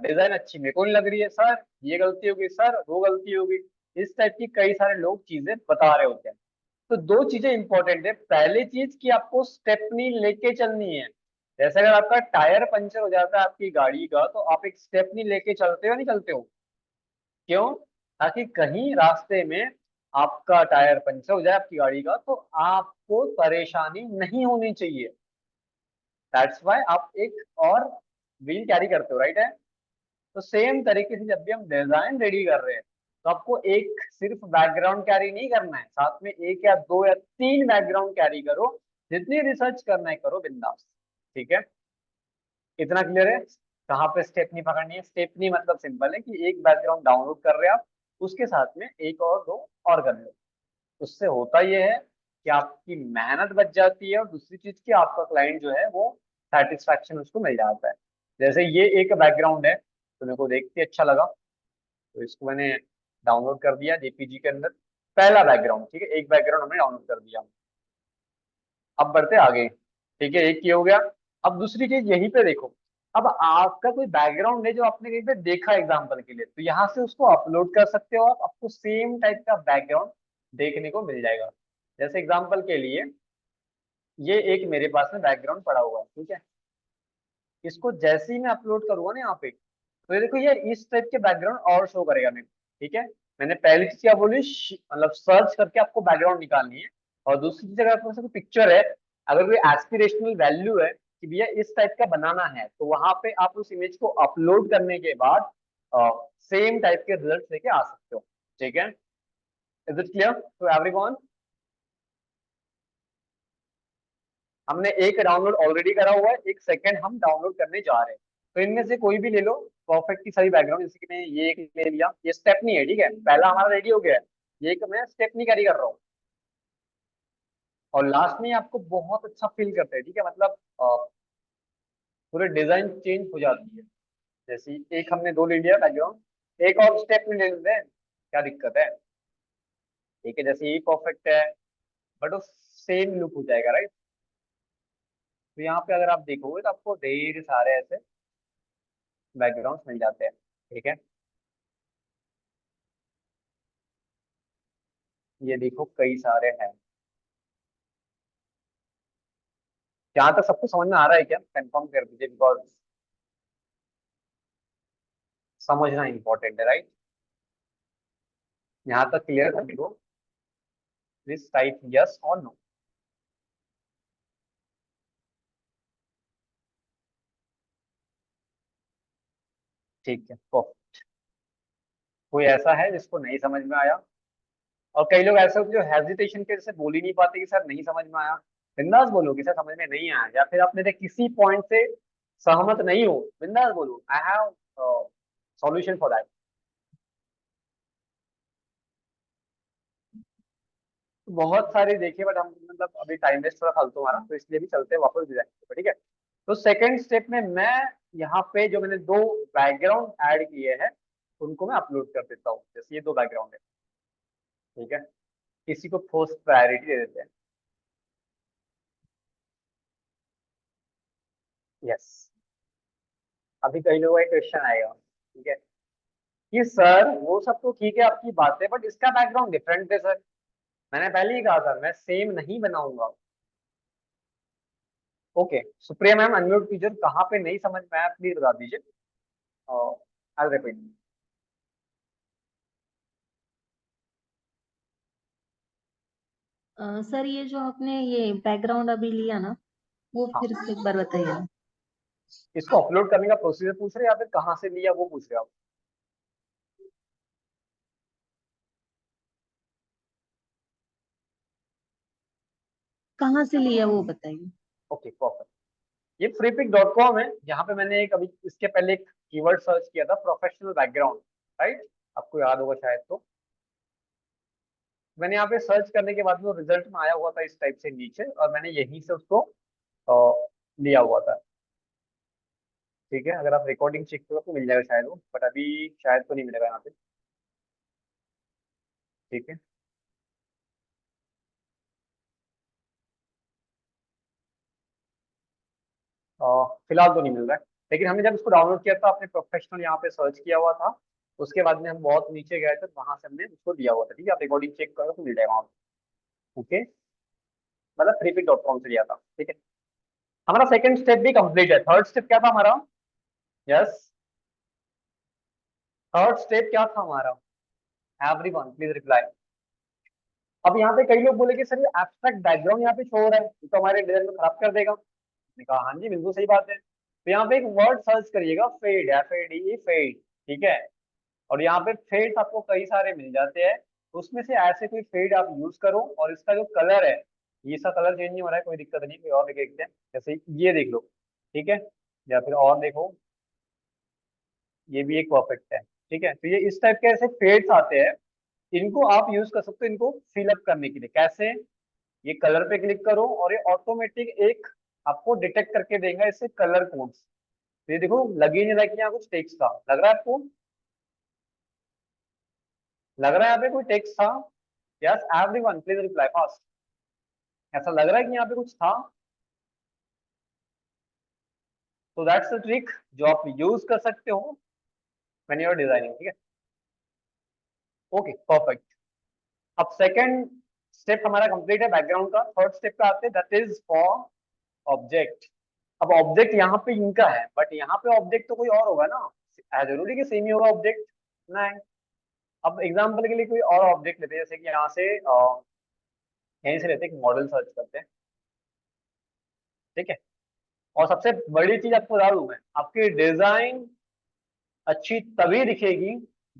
डिजाइन अच्छी मेरे को नहीं लग रही है, सर ये गलती होगी, सर वो गलती होगी, इस टाइप की कई सारे लोग चीजें बता रहे होते हैं। तो दो चीजें इंपॉर्टेंट है, पहली चीज कि आपको स्टेपनी लेके चलनी है। जैसे अगर आपका टायर पंचर हो जाता है आपकी गाड़ी का, तो आप एक स्टेपनी लेके चलते हो नहीं चलते हो? क्यों? ताकि कहीं रास्ते में आपका टायर पंचर हो जाए आपकी गाड़ी का तो आपको परेशानी नहीं होनी चाहिए। दैट्स वाई आप एक और व्हील कैरी करते हो, राइट है? तो सेम तरीके से जब भी हम डिजाइन रेडी कर रहे हैं, तो आपको एक सिर्फ बैकग्राउंड कैरी नहीं करना है, साथ में एक या दो या तीन बैकग्राउंड कैरी करो, जितनी रिसर्च करना है करो बिंदास, ठीक है। इतना क्लियर है? कहाँ पे स्टेपनी पकड़नी है? स्टेपनी मतलब सिंपल है कि एक बैकग्राउंड डाउनलोड कर रहे हैं आप, उसके साथ में एक और दो और कर लो। उससे होता यह है कि आपकी मेहनत बच जाती है, और दूसरी चीज की आपका क्लाइंट जो है वो सेटिस्फैक्शन उसको मिल जाता है। जैसे ये एक बैकग्राउंड है, तो मेरे को देख के अच्छा लगा, तो इसको मैंने डाउनलोड कर दिया जेपीजी के अंदर, पहला बैकग्राउंड, ठीक है, एक बैकग्राउंड हमने डाउनलोड कर दिया। अब बढ़ते आगे। ठीक है, एक ये हो गया। अब दूसरी चीज यहीं पे देखो, अब आपका कोई बैकग्राउंड है जो आपने कहीं पे देखा एग्जाम्पल के लिए, तो यहाँ से उसको अपलोड कर सकते हो आप, आपको सेम टाइप का बैकग्राउंड देखने को मिल जाएगा। जैसे एग्जाम्पल के लिए ये एक मेरे पास में बैकग्राउंड पड़ा हुआ है, ठीक है, इसको जैसे ही मैं अपलोड करूंगा ना यहाँ पे, तो ये देखो ये इस टाइप के बैकग्राउंड और शो करेगा मेरे को, ठीक है। मैंने पहली चीज क्या बोली, मतलब सर्च करके आपको बैकग्राउंड निकालनी है। और दूसरी चीज, अगर आपके पास कोई पिक्चर है, अगर कोई एस्पिरेशनल वैल्यू है कि भैया इस टाइप का बनाना है, तो वहां पे आप उस इमेज को अपलोड करने के बाद सेम टाइप के रिजल्ट लेके आ सकते हो, ठीक है। Is it clear to everyone? हमने एक डाउनलोड ऑलरेडी करा हुआ है, एक सेकंड हम डाउनलोड करने जा रहे हैं। तो इनमें से कोई भी ले लो, परफेक्ट की सारी बैकग्राउंड, जैसे कि मैं ये एक ले लिया, ये स्टेप नहीं है, ठीक है, पहला हमारा रेडी हो गया है, ये एक मैं स्टेप नहीं कैरी कर रहा हूँ। और लास्ट में ये आपको बहुत अच्छा फील करते हैं, ठीक है, मतलब पूरे डिजाइन चेंज हो जाती है। जैसे एक हमने दो ले लिया बैकग्राउंड, एक और स्टेप में ले लेते हैं, क्या दिक्कत है, ठीक है, जैसे ये परफेक्ट है, बट वो सेम लुक हो जाएगा, राइट। तो यहाँ पे अगर आप देखोगे तो आपको ढेर सारे ऐसे बैकग्राउंड मिल जाते हैं, ठीक है। ये देखो कई सारे हैं। यहाँ तक सबको समझ में आ रहा है क्या, कंफर्म कर दीजिए, बिकॉज समझना इंपॉर्टेंट है, राइट। यहाँ तक क्लियर कर दो, प्लीज टाइप यस और नो। ठीक है, तो कोई ऐसा है जिसको नहीं समझ में आया? और कई लोग ऐसे होते हैं जो हेजिटेशन के जैसे बोल ही नहीं पाते कि सर नहीं समझ में आया। बिंदास बोलो कि सर समझ में नहीं आया, या फिर आप मेरे किसी पॉइंट से सहमत नहीं हो, बिंदास बोलो, I have solution for that. बहुत सारे देखे, बट हम मतलब अभी टाइम वेस्ट थोड़ा फालतू हमारा, तो इसलिए भी चलते हैं वापस डिजाइन पे, ठीक है। तो सेकंड स्टेप में मैं यहाँ पे जो मैंने दो बैकग्राउंड ऐड किए हैं, उनको मैं अपलोड कर देता हूँ। जैसे ये दो बैकग्राउंड है, ठीक है, किसी को फर्स्ट प्रायोरिटी दे देते हैं। यस। अभी कई लोगों का क्वेश्चन आएगा, ठीक है, कि सर वो सब तो ठीक है आपकी बात है, बट इसका बैकग्राउंड डिफरेंट है सर। मैंने पहले ही कहा था मैं सेम नहीं बनाऊंगा। ओके, सुप्रिया मैम अनम्यूट कीजिए, कहाँ पे नहीं समझ में आया प्लीज बता दीजिए। I repeat.
सर ये जो आपने ये बैकग्राउंड अभी लिया ना, वो
हाँ,
फिर से एक बार बताइए ना।
इसको अपलोड करने का प्रोसीजर पूछ रहे हैं या फिर कहाँ से लिया वो पूछ रहे हो आप?
कहाँ से लिया वो बताइए।
Okay, perfect. ये freepik.com है, यहाँ पे मैंने एक अभी इसके पहले एक कीवर्ड सर्च किया था, प्रोफेशनल बैकग्राउंड, राइट, आपको याद होगा शायद। तो मैंने यहाँ पे सर्च करने के बाद वो रिजल्ट में आया हुआ था इस टाइप से नीचे, और मैंने यहीं से उसको लिया हुआ था, ठीक है। अगर आप रिकॉर्डिंग चेक करो तो मिल जाएगा शायद वो, बट अभी शायद तो नहीं मिलेगा यहाँ पे, ठीक है। फिलहाल तो नहीं मिल रहा है, लेकिन हमने जब इसको डाउनलोड किया था, आपने प्रोफेशनल यहाँ पे सर्च किया हुआ था, उसके बाद में हम बहुत नीचे गए थे, वहां से हमने उसको दिया हुआ था, ठीक है। आप रिकॉर्डिंग चेक करो तो मिल जाएगा वहाँ पे, ओके। मतलब freepik.com से लिया था, ठीक है। हमारा सेकंड स्टेप भी कंप्लीट है। थर्ड स्टेप क्या था हमारा? यस, थर्ड स्टेप क्या था हमारा? Everyone please reply. अब यहाँ पे कई लोग बोले कि सर ये एब्स्ट्रैक्ट बैकग्राउंड यहाँ पे शो हो रहा है, ये तो हमारे डिजाइन को खराब कर देगा। मैंने कहा हाँ जी बिल्कुल सही बात है। तो यहाँ पे एक वर्ड सर्च करिएगा, फेड, FADE, फेड, ठीक है। और यहाँ पे फेड्स आपको कई सारे मिल जाते हैं, उसमें से ऐसे कोई फेड आप यूज करो, और इसका जो कलर है, ये इसका कलर चेंज नहीं हो रहा है, कोई दिक्कत नहीं, कोई और देख देखते हैं। जैसे ये देख लो, ठीक है, या फिर और देखो, ये भी एक परफेक्ट है, ठीक है। तो ये इस टाइप के ऐसे फेड्स आते हैं, इनको आप यूज कर सकते हो, इनको फिल अप करने के लिए। कैसे? ये कलर पे क्लिक करो और ये ऑटोमेटिक एक आपको डिटेक्ट करके देगा इससे कलर कोड्स। तो ये देखो, लग ही नहीं रहा कि यहाँ कुछ टेक्स्ट था, लग रहा है आपको? लग रहा है यहाँ पे कोई टेक्स्ट था? Yes everyone please reply fast. ऐसा लग रहा है कि यहाँ पे कुछ था? तो दैट्स द ट्रिक जो आप यूज कर सकते हो व्हेन यू आर डिजाइनिंग, ठीक है। Okay perfect. अब सेकंड स्टेप हमारा कंप्लीट है बैकग्राउंड का। थर्ड स्टेप पे आते हैं, दैट इज फॉर ऑब्जेक्ट। अब ऑब्जेक्ट यहाँ पे इनका है, बट यहाँ पे ऑब्जेक्ट तो कोई और होगा ना, जरूरी कि सेम ही होगा ऑब्जेक्ट? नहीं। अब एग्जांपल के लिए कोई और ऑब्जेक्ट लेते हैं, जैसे कि यहाँ से यहीं से लेते हैं, मॉडल सर्च करते हैं, ठीक है। और सबसे बड़ी चीज आपको बता दूं मैं, आपकी डिजाइन अच्छी तभी दिखेगी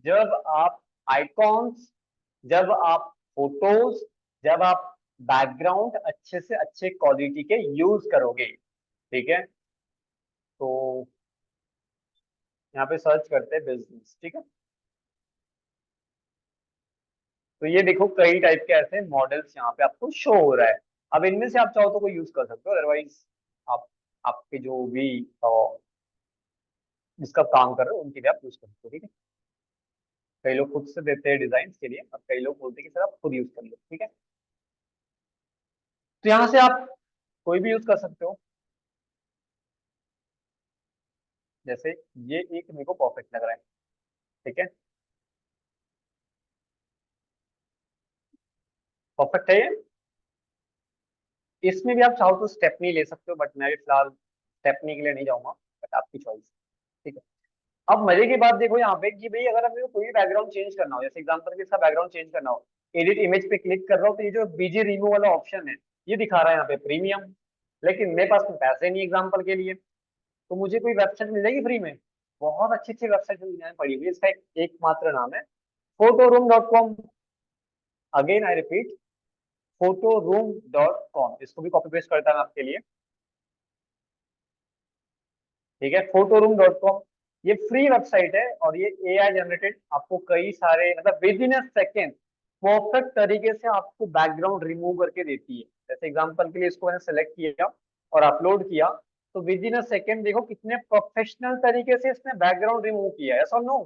जब आप आइकॉन्स, जब आप फोटोज, जब आप बैकग्राउंड अच्छे से अच्छे क्वालिटी के यूज करोगे, ठीक है। तो यहाँ पे सर्च करते हैं बिजनेस, ठीक है। तो ये देखो कई टाइप के ऐसे मॉडल्स यहाँ पे आपको शो हो रहा है। अब इनमें से आप चाहो तो कोई यूज कर सकते हो, अदरवाइज आप आपके जो भी जिसका काम कर रहे हो उनके लिए आप यूज कर सकते हो, ठीक है। कई लोग खुद से देते हैं डिजाइन के लिए, और कई लोग बोलते हैं कि सर आप खुद यूज कर लो, ठीक है। तो यहाँ से आप कोई भी यूज कर सकते हो। जैसे ये एक मेरे को परफेक्ट लग रहा है, ठीक है, परफेक्ट है ये। इसमें भी आप चाहो तो स्टेपनी ले सकते हो, बट मैं भी फिलहाल स्टेपनी के लिए नहीं जाऊंगा, बट आपकी चॉइस, ठीक है। अब मजे की बात देखो यहाँ पे कि भाई अगर हमें कोई बैकग्राउंड चेंज करना हो, जैसे एग्जांपल के इसका बैकग्राउंड चेंज करना हो, एडिट इमेज पे क्लिक कर रहा हो, तो ये जो बीजी रिमूव वाला ऑप्शन है ये दिखा रहा है यहाँ पे प्रीमियम, लेकिन मेरे पास में पैसे नहीं एग्जांपल के लिए। तो मुझे कोई वेबसाइट मिल जाएगी फ्री में? बहुत अच्छी अच्छी वेबसाइट दुनिया में पड़ी हुई है, इसका एकमात्र नाम है photoroom.com। Again I repeat, photoroom.com। इसको भी कॉपी पेस्ट करता है आपके लिए, ठीक है। photoroom.com ये फ्री वेबसाइट है, और ये एआई जनरेटेड आपको कई सारे, मतलब with in a second perfect तरीके से आपको बैकग्राउंड रिमूव करके देती है। जैसे एग्जांपल के लिए इसको मैंने सेलेक्ट किया और अपलोड किया, तो विद इन अ सेकेंड देखो कितने प्रोफेशनल तरीके से इसने बैकग्राउंड रिमूव किया है, ऐसा नो।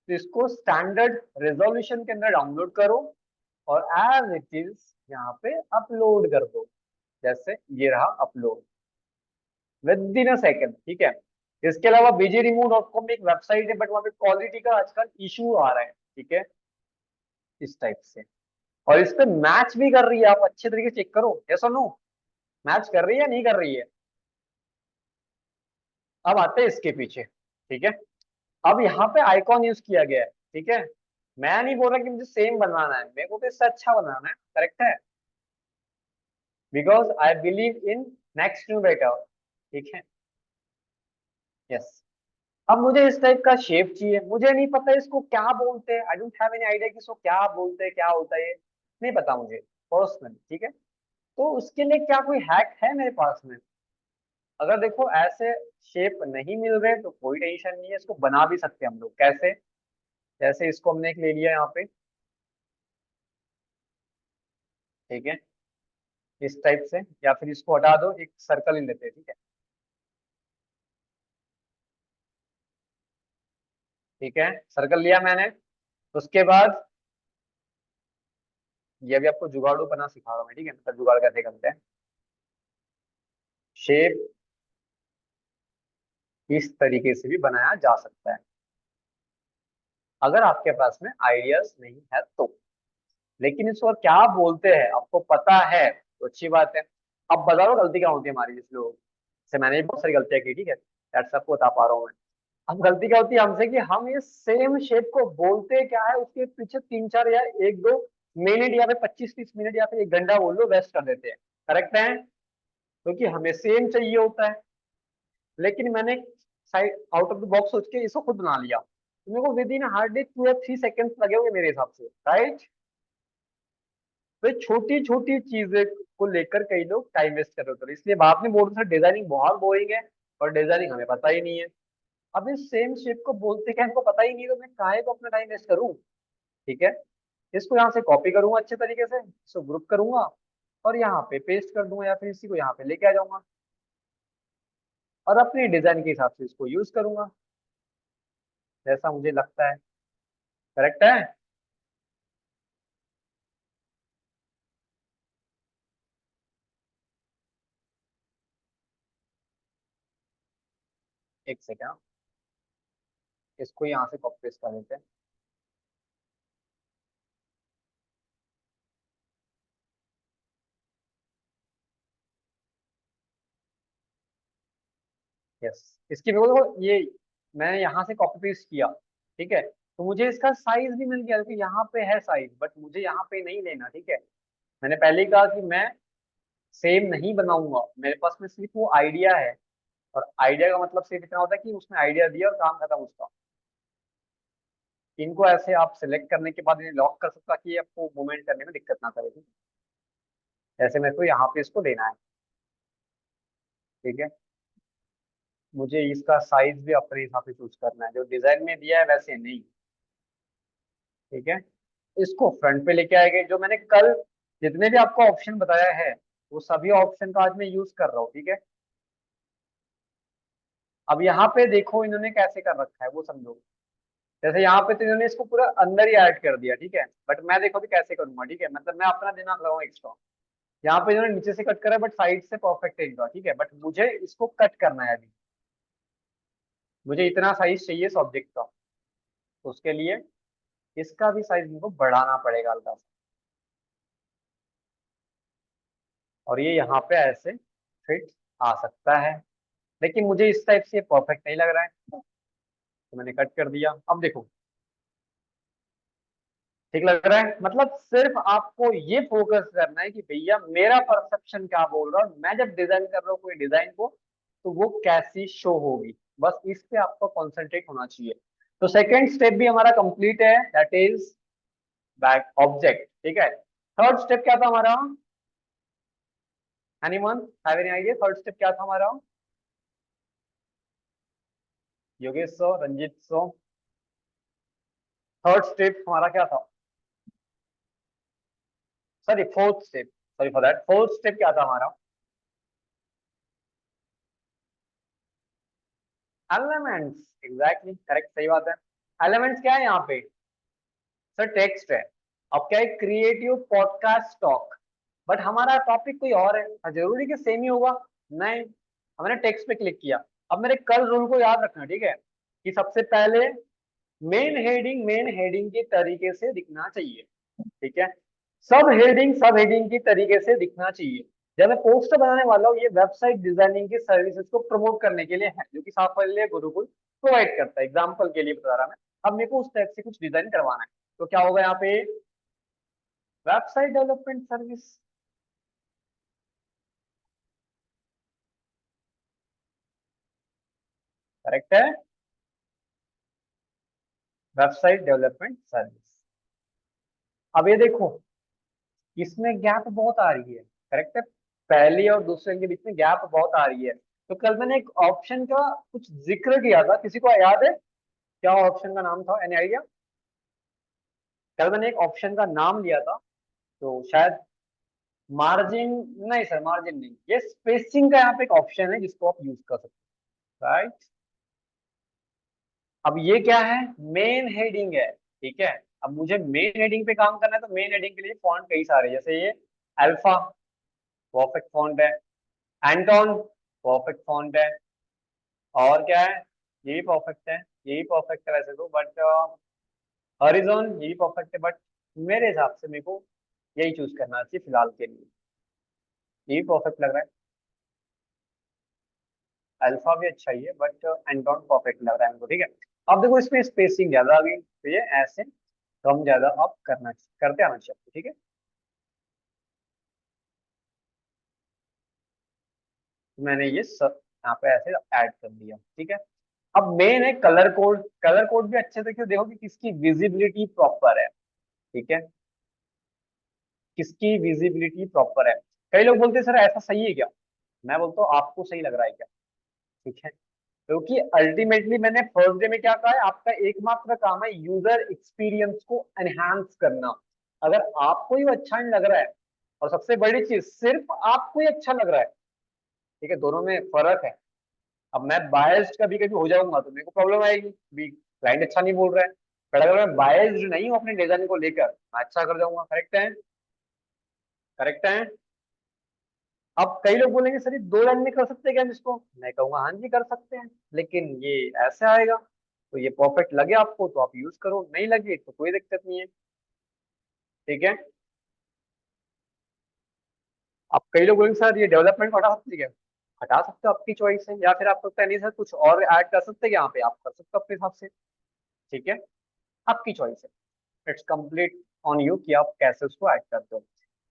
तो इसको स्टैंडर्ड रेजोल्यूशन के अंदर डाउनलोड करो और एज इट इज यहाँ पे अपलोड कर दो। जैसे ये रहा upload with in a second, ठीक है। इसके अलावा bgremove.com में एक वेबसाइट है, बट वहाँ पे क्वालिटी का आजकल इशू आ रहा है, ठीक है, इस टाइप से। और इस पे मैच भी कर रही है, आप अच्छे तरीके से चेक करो, यस और नो, मैच कर रही है या नहीं कर रही है। अब आते हैं इसके पीछे, ठीक है। अब यहाँ पे आइकॉन यूज किया गया है, ठीक है। मैं नहीं बोल रहा कि मुझे सेम बनाना है, मेरे को तो इससे अच्छा बनाना है, करेक्ट है, because I believe in next new better, ठीक है, यस। अब मुझे इस टाइप का शेप चाहिए, मुझे नहीं पता इसको क्या बोलते हैं, I don't have any idea कि इसको क्या बोलते हैं, क्या होता है ये नहीं पता मुझे पर्सनली, ठीक है। तो उसके लिए क्या कोई हैक है मेरे पास में? अगर देखो ऐसे शेप नहीं मिल रहे तो कोई टेंशन नहीं है, इसको बना भी सकते हैं हम लोग। कैसे? जैसे इसको हमने एक ले लिया यहाँ पे, ठीक है, इस टाइप से, या फिर इसको हटा दो, एक सर्कल ही लेते हैं, ठीक है, ठीक है, सर्कल लिया मैंने। उसके बाद ये भी आपको जुगाड़ू बना सिखा रहा हूँ मैं, ठीक है, मतलब जुगाड़ कैसे करते हैं। शेप इस तरीके से भी बनाया जा सकता है, अगर आपके पास में आइडियाज नहीं है तो। लेकिन इसको क्या बोलते हैं आपको पता है तो अच्छी बात है। अब बता दो गलती क्या होती है हमारी, जिस लोग से, मैंने भी बहुत सारी गलतियां की, ठीक है, दैट्स आपको बता पा रहा हूँ मैं। अब गलती क्या होती है हमसे कि हम ये सेम शेप को बोलते क्या है, उसके पीछे 3-4 या 1-2 मिनट या फिर 25-30 मिनट या फिर 1 घंटा बोल लो वेस्ट कर देते हैं, करेक्ट है, क्योंकि हमें सेम चाहिए होता है। लेकिन मैंने side out of the box सोच के इसको खुद बना लिया, तो मेरे को विद इन हार्डली 2 या 3 सेकेंड लगे होंगे मेरे हिसाब से, राइट। तो छोटी छोटी चीजें को लेकर कई लोग टाइम वेस्ट कर रहे होते हैं, इसलिए बाद में बोलते हैं डिजाइनिंग बहुत बोरिंग है, और डिजाइनिंग हमें पता ही नहीं है। अब इस सेम शेप को बोलते क्या हमको पता ही नहीं, तो मैं काहे को अपना टाइम वेस्ट करूं, ठीक है। इसको यहाँ से कॉपी करूंगा अच्छे तरीके से, इसको ग्रुप करूंगा और यहाँ पे पेस्ट कर दूंगा, या फिर इसी को यहाँ पे लेके आ जाऊंगा और अपने डिजाइन के हिसाब से इसको यूज करूंगा, जैसा मुझे लगता है, करेक्ट है। एक सेकेंड, इसको यहाँ से कॉपी पेस्ट कर देते हैं। यस, इसकी मेरे को देखो, ये मैंने यहाँ से कॉपी पेस्ट किया, ठीक है, तो मुझे इसका साइज भी मिल गया क्योंकि यहाँ पे है साइज, बट मुझे यहाँ पे नहीं लेना, ठीक है। मैंने पहले ही कहा कि मैं सेम नहीं बनाऊंगा, मेरे पास में सिर्फ वो आइडिया है, और आइडिया का मतलब सिर्फ इतना होता है कि उसने आइडिया दिया और काम खत्म उसका। इनको ऐसे आप सिलेक्ट करने के बाद इन्हें लॉक कर सकता कि ये आपको मूवमेंट करने में दिक्कत ना करे, ठीक है। ऐसे मेरे को यहाँ पे इसको लेना है, ठीक है। मुझे इसका साइज भी अपने हिसाब से चूज करना है, जो डिजाइन में दिया है वैसे नहीं, ठीक है। इसको फ्रंट पे लेके आएंगे, जो मैंने कल जितने भी आपको ऑप्शन बताया है वो सभी ऑप्शन का आज मैं यूज कर रहा हूँ, ठीक है। अब यहाँ पे देखो इन्होंने कैसे कर रखा है वो समझो। जैसे यहाँ पे तो इन्होंने इसको पूरा अंदर ही ऐड कर दिया, ठीक है, बट मैं देखो भी कैसे करूंगा, ठीक है, मतलब मैं अपना दिमाग लगाऊंगा एक्स्ट्रा। यहाँ पे इन्होंने नीचे से कट करा बट साइड से परफेक्ट है इनका, ठीक है, बट मुझे इसको कट करना है अभी। मुझे इतना साइज चाहिए इस ऑब्जेक्ट का, तो उसके लिए इसका भी साइज मुझको बढ़ाना पड़ेगा हल्का सा, और ये यहाँ पे ऐसे फिट आ सकता है। लेकिन मुझे इस टाइप से परफेक्ट नहीं लग रहा है, तो मैंने कट कर दिया। अब देखो ठीक लग रहा है, मतलब सिर्फ आपको ये फोकस करना है कि भैया मेरा परसेप्शन क्या बोल रहा है, मैं जब डिजाइन कर रहा हूँ कोई डिजाइन को तो वो कैसी शो होगी, बस इस पे आपको कॉन्सेंट्रेट होना चाहिए। तो सेकेंड स्टेप भी हमारा कंप्लीट है, दैट इज बैक ऑब्जेक्ट, ठीक है। थर्ड स्टेप क्या था हमारा, anyone have any idea, third step क्या था हमारा? योगेश सो, रंजीत सो, थर्ड स्टेप हमारा क्या था? Sorry fourth step, sorry for that, fourth step क्या था हमारा? एलिमेंट्स, एग्जैक्टली करेक्ट, सही बात है। एलिमेंट्स क्या है यहाँ पे? सर टेक्स्ट है। अब क्या है, क्रिएटिव पॉडकास्ट टॉक, बट हमारा टॉपिक कोई और है, जरूरी कि सेम ही होगा? नहीं, हमने टेक्स्ट पे क्लिक किया। अब मेरे कल रूल को याद रखना, ठीक है, कि सबसे पहले मेन हेडिंग के तरीके से दिखना चाहिए, ठीक है। सब हेडिंग की तरीके से दिखना चाहिए। जब मैं पोस्टर बनाने वाला हूँ, ये वेबसाइट डिजाइनिंग की सर्विसेज को प्रमोट करने के लिए है, जो कि साफल्य गुरुकुल प्रोवाइड करता है, एग्जाम्पल के लिए बता रहा मैं। अब मेरे को उस टाइप से कुछ डिजाइन करवाना है, तो क्या होगा यहाँ पे? वेबसाइट डेवलपमेंट सर्विस, करेक्ट है, वेबसाइट डेवलपमेंट सर्विस। अब ये देखो, इसमें गैप बहुत आ रही है, करेक्ट है, पहली और दूसरे के बीच में गैप बहुत आ रही है। तो कल मैंने एक ऑप्शन का कुछ जिक्र किया था, किसी को याद है क्या ऑप्शन का नाम था, एनी आइडिया? कल मैंने एक ऑप्शन का नाम लिया था, तो शायद मार्जिन, नहीं सर मार्जिन नहीं, ये स्पेसिंग का यहाँ पे एक ऑप्शन है जिसको आप यूज कर सकते हैं, राइट। अब ये क्या है? मेन हेडिंग है, ठीक है। अब मुझे मेन हेडिंग पे काम करना है, तो मेन हेडिंग के लिए फॉन्ट कई सारे, जैसे ये अल्फा परफेक्ट फॉन्ट है, एंटोन परफेक्ट फॉन्ट है, और क्या है, ये भी परफेक्ट है, ये भी परफेक्ट है वैसे तो, बट हॉरिजॉन ये भी परफेक्ट है, बट मेरे हिसाब से मेरे को यही चूज करना चाहिए फिलहाल के लिए, ये भी परफेक्ट लग रहा है। अल्फा भी अच्छा ही है, बट एंटोन परफेक्ट लग रहा है हमको, ठीक है। अब देखो इसमें स्पेसिंग ज्यादा आ गई, तो ये ऐसे कम ज्यादा आप करते आना चाहिए, ठीक है। तो मैंने ये सब यहाँ पे ऐसे ऐड कर दिया, ठीक है। अब मेन है कलर कोड, कलर कोड भी अच्छे से देखो कि किसकी विजिबिलिटी प्रॉपर है, ठीक है, किसकी विजिबिलिटी प्रॉपर है। कई लोग बोलते हैं सर ऐसा सही है क्या, मैं बोलता हूँ आपको सही लग रहा है क्या, ठीक है। क्योंकि अल्टीमेटली मैंने फर्स्ट डे में क्या कहा है, आपका एकमात्र काम है यूजर एक्सपीरियंस को एनहांस करना। अगर आपको ही वो अच्छा नहीं लग रहा है, और सबसे बड़ी चीज सिर्फ आपको ही अच्छा लग रहा है, ठीक है, दोनों में फर्क है। अब मैं बायस्ड कभी कभी हो जाऊंगा तो मेरे को प्रॉब्लम आएगी, भी क्लाइंट अच्छा नहीं बोल रहा है, पर अगर मैं बायस्ड नहीं हूँ अपने डिजाइन को लेकर, मैं अच्छा कर जाऊंगा, करेक्ट है, करेक्ट है। अब कई लोग बोलेंगे सर ये 2 लाइन में कर सकते हैं क्या हम इसको? मैं कहूंगा हाँ जी कर सकते हैं, लेकिन ये ऐसे आएगा। तो ये परफेक्ट लगे आपको तो आप यूज करो, नहीं लगे तो कोई दिक्कत नहीं है। ठीक है। अब कई लोग बोलेंगे सर ये डेवलपमेंट को हटा सकते हैं क्या? हटा सकते हो, आपकी चॉइस है। या फिर आपको लगता है नहीं सर कुछ और ऐड कर सकते हैं यहाँ पे, आप कर सकते हो अपने हिसाब से। ठीक है, आपकी चॉइस है। इट्स कंप्लीट ऑन यू कि आप कैसे उसको ऐड करते हो।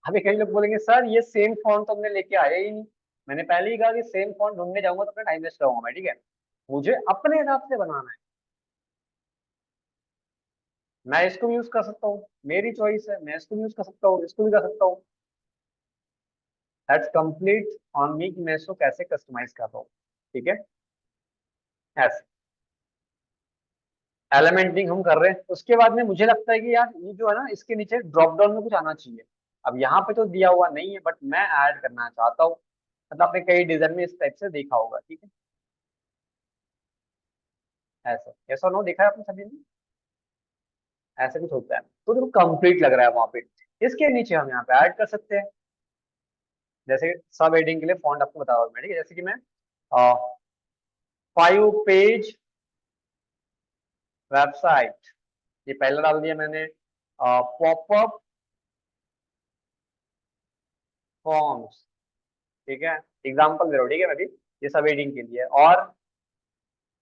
अभी कई लोग बोलेंगे सर ये सेम फॉन्ट तो हमने लेके आया ही नहीं। मैंने पहले ही कहा कि सेम फॉन्ट ढूंढने जाऊंगा तो अपना टाइम वेस्ट करूंगा मैं। ठीक है, मुझे अपने हिसाब से बनाना है। मैं इसको भी यूज कर सकता हूँ, मेरी चॉइस है, मैं इसको भी यूज कर सकता हूँ, इसको भी कर सकता हूँ। दैट्स कंप्लीट ऑन मी कि मैं इसको कैसे कस्टमाइज कर रहा हूँ। ठीक है, ऐसे एलिमेंटिंग हम कर रहे हैं। उसके बाद में मुझे लगता है कि यार ये जो है ना इसके नीचे ड्रॉप डाउन में कुछ आना चाहिए। अब यहाँ पे तो दिया हुआ नहीं है, बट मैं ऐड करना चाहता हूँ। मतलब आपने कई डिजाइन में इस टाइप से देखा होगा। ठीक है, ऐसे ऐसा नो देखा है आपने सभी ने? ऐसे कुछ होता है तो देखो कंप्लीट लग रहा है वहां पे। इसके नीचे हम यहाँ पे ऐड कर सकते हैं। जैसे सब हेडिंग के लिए फॉन्ट आपको बता रहा हूँ मैं। ठीक है, जैसे कि मैं 5 पेज वेबसाइट, ये पहले डाल दिया मैंने। पॉपअप फॉर्म्स, ठीक है, एग्जाम्पल दे रहा हूँ। ठीक है, मैं भी ये सब हेडिंग के लिए। और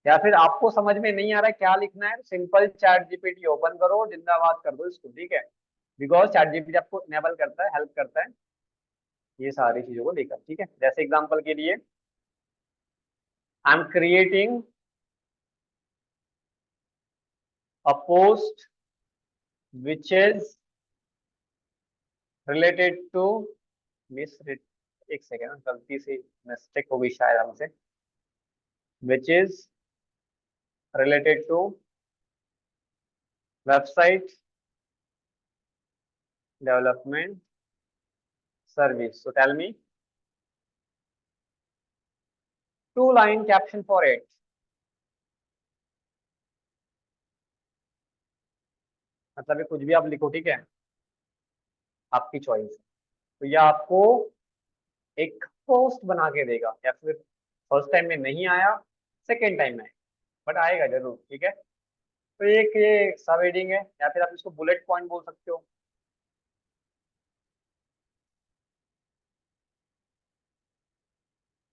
या फिर आपको समझ में नहीं आ रहा है क्या लिखना है, सिंपल चैट जीपीटी ओपन करो, जिंदाबाद कर दो इसको। ठीक है, बिकॉज चैट जीपीटी आपको इनेबल करता है, हेल्प करता है ये सारी चीजों को लेकर। ठीक है, जैसे एग्जांपल के लिए I am creating a post which is related to miss, एक सेकेंड गलती से मिस्टेक हो गई शायद हमसे, which is related to website development service. So tell me 2 line caption for it। मतलब ये कुछ भी आप लिखो, ठीक है, आपकी चॉइस है। तो ये आपको एक पोस्ट बना के देगा, या फिर फर्स्ट टाइम में नहीं आया, सेकेंड टाइम में आएगा, बट आएगा जरूर। ठीक है, तो एक ये सब हेडिंग है, या फिर आप इसको बुलेट पॉइंट बोल सकते हो।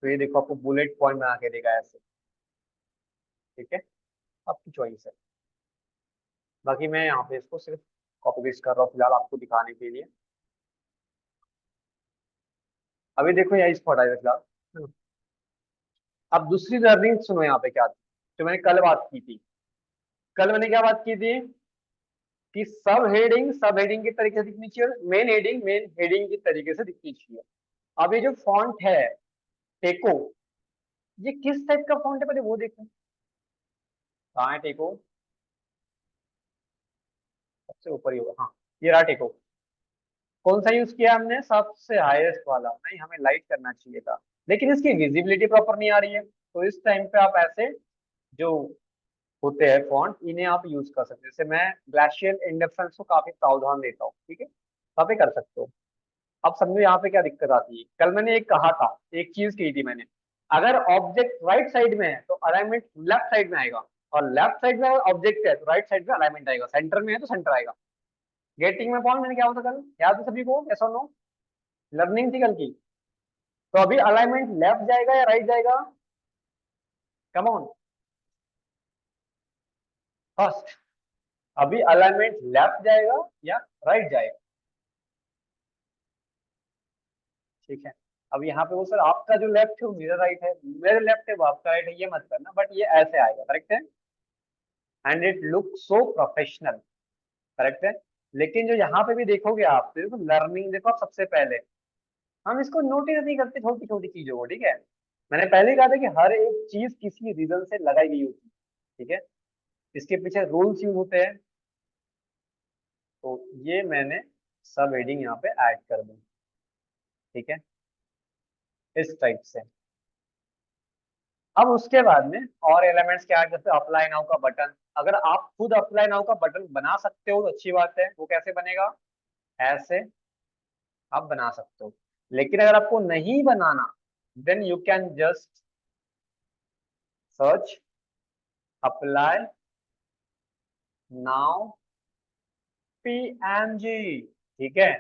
तो ये देखो आपको बुलेट पॉइंट बना के देगा ऐसे। ठीक है, आपकी चॉइस है। बाकी मैं यहाँ पे इसको सिर्फ कॉपी पेस्ट कर रहा हूँ फिलहाल आपको दिखाने के लिए। अभी देखो यहाँ इसको हटाइए फिलहाल, है ना? अब दूसरी लर्निंग सुनो यहाँ पे क्या थी, जो मैंने कल बात की थी। कल मैंने क्या बात की थी कि सब हेडिंग के तरीके से दिखनी चाहिए, मेन हेडिंग के तरीके से दिखनी चाहिए। अब ये जो फॉन्ट है टेको, ये किस टाइप का फॉन्ट है पहले वो देखो। कहाँ है टेको? सबसे ऊपर ही होगा, हाँ ये रहा टेको। कौन सा यूज किया हमने? सबसे हाईएस्ट वाला। नहीं, हमें लाइट करना चाहिए था, लेकिन इसकी विजिबिलिटी प्रॉपर नहीं आ रही है। तो इस टाइम पे आप ऐसे जो होते हैं फॉन्ट, इन्हें आप यूज कर सकते हैं। जैसे मैं ग्लेशियल इंडक्शन को काफी प्रावधान देता हूँ। ठीक है, आप ये कर सकते हो। अब समझो यहाँ पे क्या दिक्कत आती है। कल मैंने एक कहा था, एक चीज कही थी मैंने, अगर ऑब्जेक्ट राइट साइड में है तो अलाइनमेंट लेफ्ट साइड में आएगा, और लेफ्ट साइड में ऑब्जेक्ट है तो राइट साइड में अलाइनमेंट आएगा, सेंटर में है तो सेंटर आएगा। गेटिंग में पॉइंट मैंने क्या बोला कल, याद है सभी को? यस और नो? लर्निंग थी कल की। तो अभी अलाइनमेंट लेफ्ट जाएगा या राइट जाएगा? कम ऑन, फर्स्ट अभी अलाइनमेंट लेफ्ट जाएगा या राइट जाएगा? ठीक है, अब यहाँ पे वो सर आपका जो लेफ्ट है वो मेरा राइट है, मेरे लेफ्ट है वो आपका राइट है, ये मत करना, बट ये ऐसे आएगा, करेक्ट है, and it look so professional, correct है। लेकिन जो यहाँ पे भी देखोगे आप, तो देखो लर्निंग देखो आप, सबसे पहले हम इसको नोटिस नहीं करते छोटी छोटी चीजों को। ठीक है, मैंने पहले ही कहा था कि हर एक चीज किसी रीजन से लगाई गई होती है। ठीक है, इसके पीछे रूल्स यूज होते हैं। तो ये मैंने सब हेडिंग यहाँ पे ऐड कर दी। ठीक है, इस टाइप से। अब उसके बाद में और एलिमेंट्स क्या है, जैसे अप्लाई नाउ का बटन। अगर आप खुद अप्लाई नाउ का बटन बना सकते हो तो अच्छी बात है। वो कैसे बनेगा? ऐसे आप बना सकते हो। लेकिन अगर आपको नहीं बनाना, then you can just search apply now PNG, ठीक है,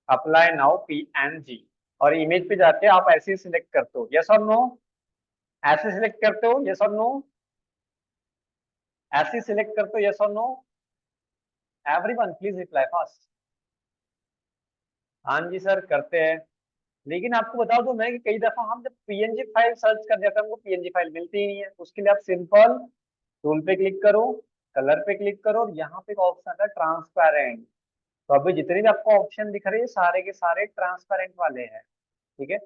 अप्लाई नाउ PNG। और इमेज पे जाके आप ऐसे ही सिलेक्ट करते हो, यस और नो, ऐसे सिलेक्ट करते हो, यस और नो, ऐसे सिलेक्ट करते हो, यस और no, everyone please reply fast. हाँ जी सर करते हैं। लेकिन आपको बता दूं मैं कि कई दफा हम जब PNG फाइल सर्च कर जाते हैं हमको PNG फाइल मिलती ही नहीं है। उसके लिए आप सिंपल टूल पे क्लिक करो, कलर पे क्लिक करो, और यहाँ पे एक ऑप्शन आता है ट्रांसपेरेंट। तो अभी जितने भी आपको ऑप्शन दिख रहे हैं सारे के सारे ट्रांसपेरेंट वाले हैं, ठीक है।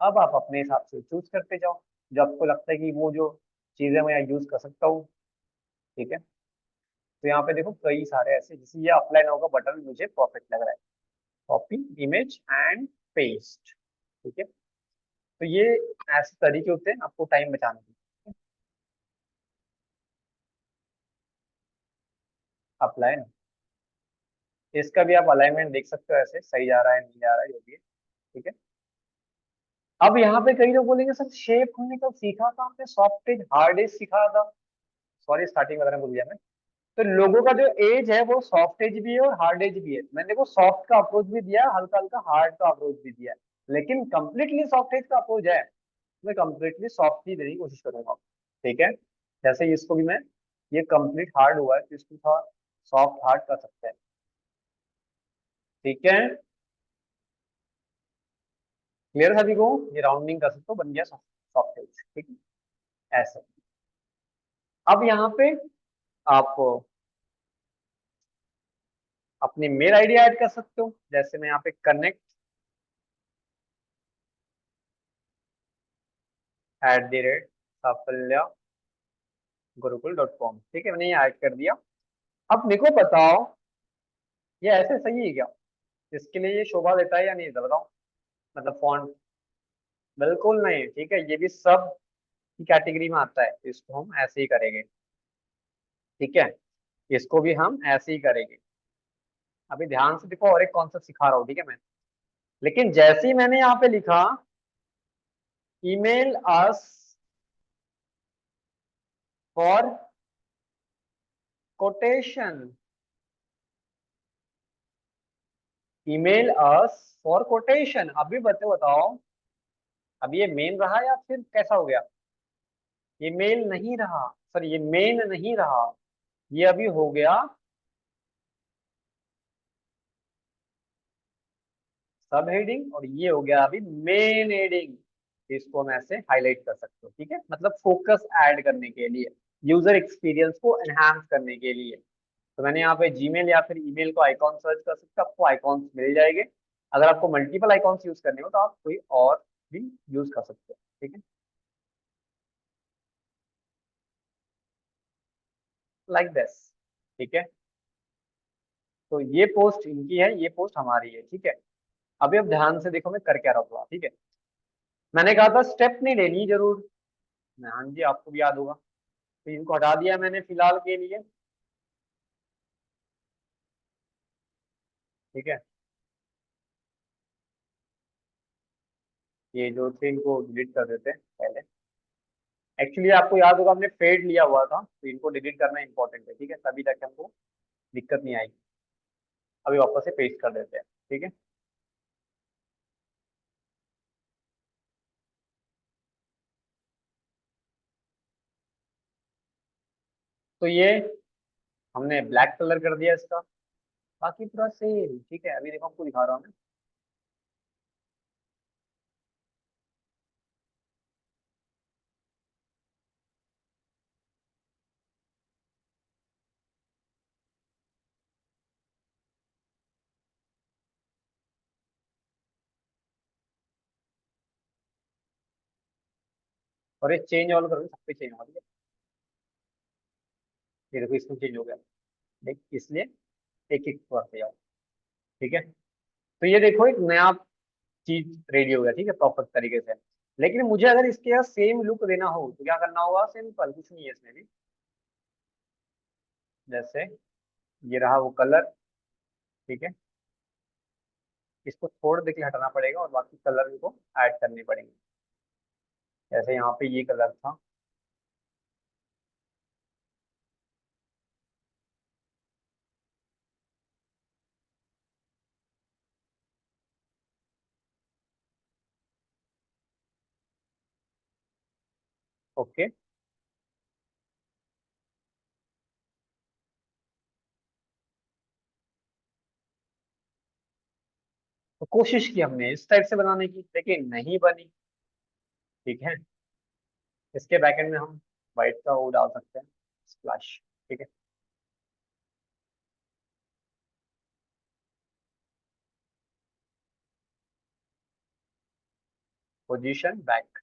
अब आप अपने हिसाब से चूज करते जाओ जो आपको लगता है कि वो जो चीजें मैं यहाँ यूज कर सकता हूँ, ठीक है। तो यहाँ पे देखो कई सारे ऐसे, जैसे ये अप्लाई नाउ का बटन मुझे परफेक्ट लग रहा है, कॉपी इमेज एंड पेस्ट, ठीक है। तो ये ऐसे तरीके होते हैं आपको टाइम बचाने के। अप्लाई ना, इसका भी आप अलाइनमेंट देख सकते हो, ऐसे सही जा रहा है नहीं जा रहा है जो भी है, ठीक है। अब यहाँ पे कई लोग बोलेंगे सर शेप हमने कब सीखा था, आपने सॉफ्ट एज हार्ड एज सिखाया था। सॉरी स्टार्टिंग वगैरह बोल दिया मैं। तो लोगों का जो एज है वो सॉफ्ट एज भी है और हार्ड एज भी है। मैंने देखो सॉफ्ट का अप्रोच भी दिया है, हल्का हल्का हार्ड का अप्रोच भी दिया है, लेकिन कंप्लीटली सॉफ्ट एज का अप्रोच है, मैं कंप्लीटली सॉफ्ट ही देने की कोशिश करूंगा, ठीक है। जैसे इसको भी मैं, ये कंप्लीट हार्ड हुआ है तो इसको थोड़ा सॉफ्ट हार्ड कर सकते हैं, ठीक है। क्लियर सभी को, ये राउंडिंग कर सकते हो, बन गया सॉफ्ट एज, ठीक है ऐसे। अब यहाँ पे आप अपनी मेल आईडी ऐड कर सकते हो, जैसे मैं यहाँ पे कनेक्ट @साफल्य गुरुकुल.com, ठीक है, मैंने ये ऐड कर दिया। अब मेरे को बताओ ये ऐसे सही है क्या, इसके लिए ये शोभा देता है या नहीं, ये बताओ। मतलब फॉन्ट बिल्कुल नहीं, ठीक है, ये भी सब की कैटेगरी में आता है, तो इसको हम ऐसे ही करेंगे, ठीक है। इसको भी हम ऐसे ही करेंगे। अभी ध्यान से देखो और एक कॉन्सेप्ट सिखा रहा हूँ, ठीक है मैं। लेकिन जैसे ही मैंने यहाँ पे लिखा email us for quotation, email us for quotation, अभी बताओ अब ये मेन रहा या फिर कैसा हो गया। ये मेल नहीं रहा, सर ये मेन नहीं रहा, ये अभी हो गया सब हेडिंग, और ये हो गया अभी मेन हेडिंग। इसको हम ऐसे हाईलाइट कर सकते हो, ठीक है, मतलब फोकस ऐड करने के लिए, यूजर एक्सपीरियंस को एनहांस करने के लिए। तो मैंने यहाँ पे जीमेल या फिर ईमेल को आइकॉन सर्च कर सकते हो, आपको आइकॉन्स मिल जाएंगे। अगर आपको मल्टीपल आइकॉन्स यूज करने हो तो आप कोई और भी यूज कर सकते हो, ठीक है, लाइक दिस, ठीक है। तो ये पोस्ट इनकी है, ये पोस्ट हमारी है, ठीक है। अभी अब ध्यान से देखो मैं कर क्या रहा हूँ, ठीक है। मैंने कहा था स्टेप नहीं लेनी जरूर, हाँ जी आपको भी याद होगा, तो इनको हटा दिया मैंने फिलहाल के लिए, ठीक है। ये जो थे इनको डिलीट कर देते हैं पहले। एक्चुअली आपको याद होगा हमने फेड लिया हुआ था, तो इनको डिलीट करना इंपॉर्टेंट है, ठीक है, तभी तक हमको दिक्कत नहीं आएगी। अभी वापस से पेस्ट कर देते हैं, ठीक है। तो ये हमने ब्लैक कलर कर दिया इसका, बाकी पूरा सेम, ठीक है। अभी देखो आपको दिखा रहा हूँ मैं। और ये चेंज ऑल करोगे सब पे चेंज होगा, ठीक है। ये देखो इसमें चेंज हो गया, देख इसलिए एक एक करते जाओ, ठीक है। तो ये देखो एक नया चीज रेडी हो गया, ठीक है, प्रॉपर तरीके से। लेकिन मुझे अगर इसके यहाँ सेम लुक देना हो तो क्या करना होगा, सिंपल कुछ नहीं है इसमें भी। जैसे ये रहा वो कलर, ठीक है, इसको थोड़ा देर के लिए हटाना पड़ेगा और बाकी कलर को ऐड करने पड़ेंगे। जैसे यहाँ पे ये कलर था, ओके। तो कोशिश की हमने इस टाइप से बनाने की, लेकिन नहीं बनी। ठीक है, इसके बैकएंड में हम व्हाइट का वो डाल सकते हैं, स्प्लैश। ठीक है, पोजीशन बैक।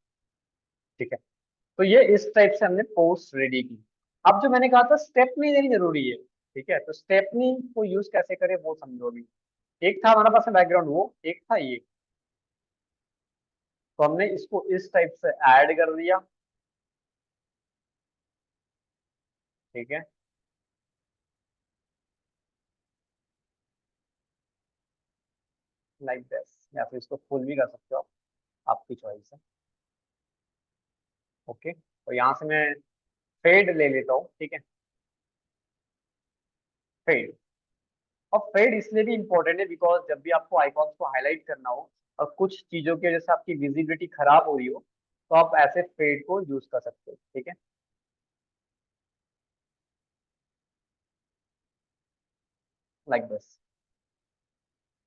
ठीक है, तो ये इस टाइप से हमने पोस्ट रेडी की। अब जो मैंने कहा था स्टेपनी देनी जरूरी है, ठीक है, तो स्टेपनी को यूज कैसे करें वो समझो अभी। एक था हमारे पास में बैकग्राउंड, वो एक था ये, तो हमने इसको इस टाइप से ऐड कर दिया। ठीक है, लाइक दिस, या फिर इसको फुल भी कर सकते हो आप, आपकी चॉइस है। ओके, तो यहाँ से मैं फेड ले लेता हूँ। ठीक है, फेड। और फेड इसलिए भी इंपॉर्टेंट है बिकॉज जब भी आपको आइकॉन्स को हाईलाइट करना हो और कुछ चीजों की वजह से आपकी विजिबिलिटी खराब हो रही हो, तो आप ऐसे फेड को यूज कर सकते हो। ठीक है, लाइक दिस।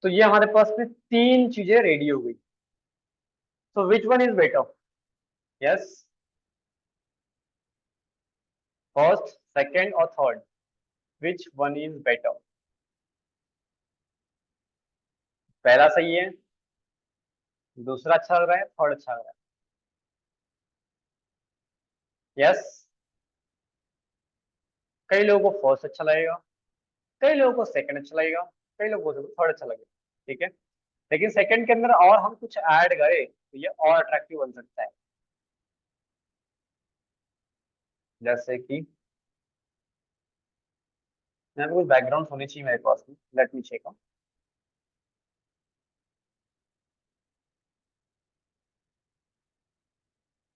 तो ये हमारे पास में तीन चीजें रेडी हो गई। So which one is better? Yes, first, second और third, which one is better? पहला सही है, दूसरा अच्छा लग रहा है, थर्ड अच्छा लग रहा है। यस, कई लोगों को फर्स्ट अच्छा लगेगा, कई लोगों को सेकंड अच्छा लगेगा, कई लोगों को थर्ड अच्छा लगेगा। ठीक है, लेकिन सेकंड के अंदर और हम कुछ ऐड करें तो ये और अट्रैक्टिव बन सकता है। जैसे कि यहाँ पे कुछ बैकग्राउंड होनी चाहिए मेरे पास में, लेट मी चेक।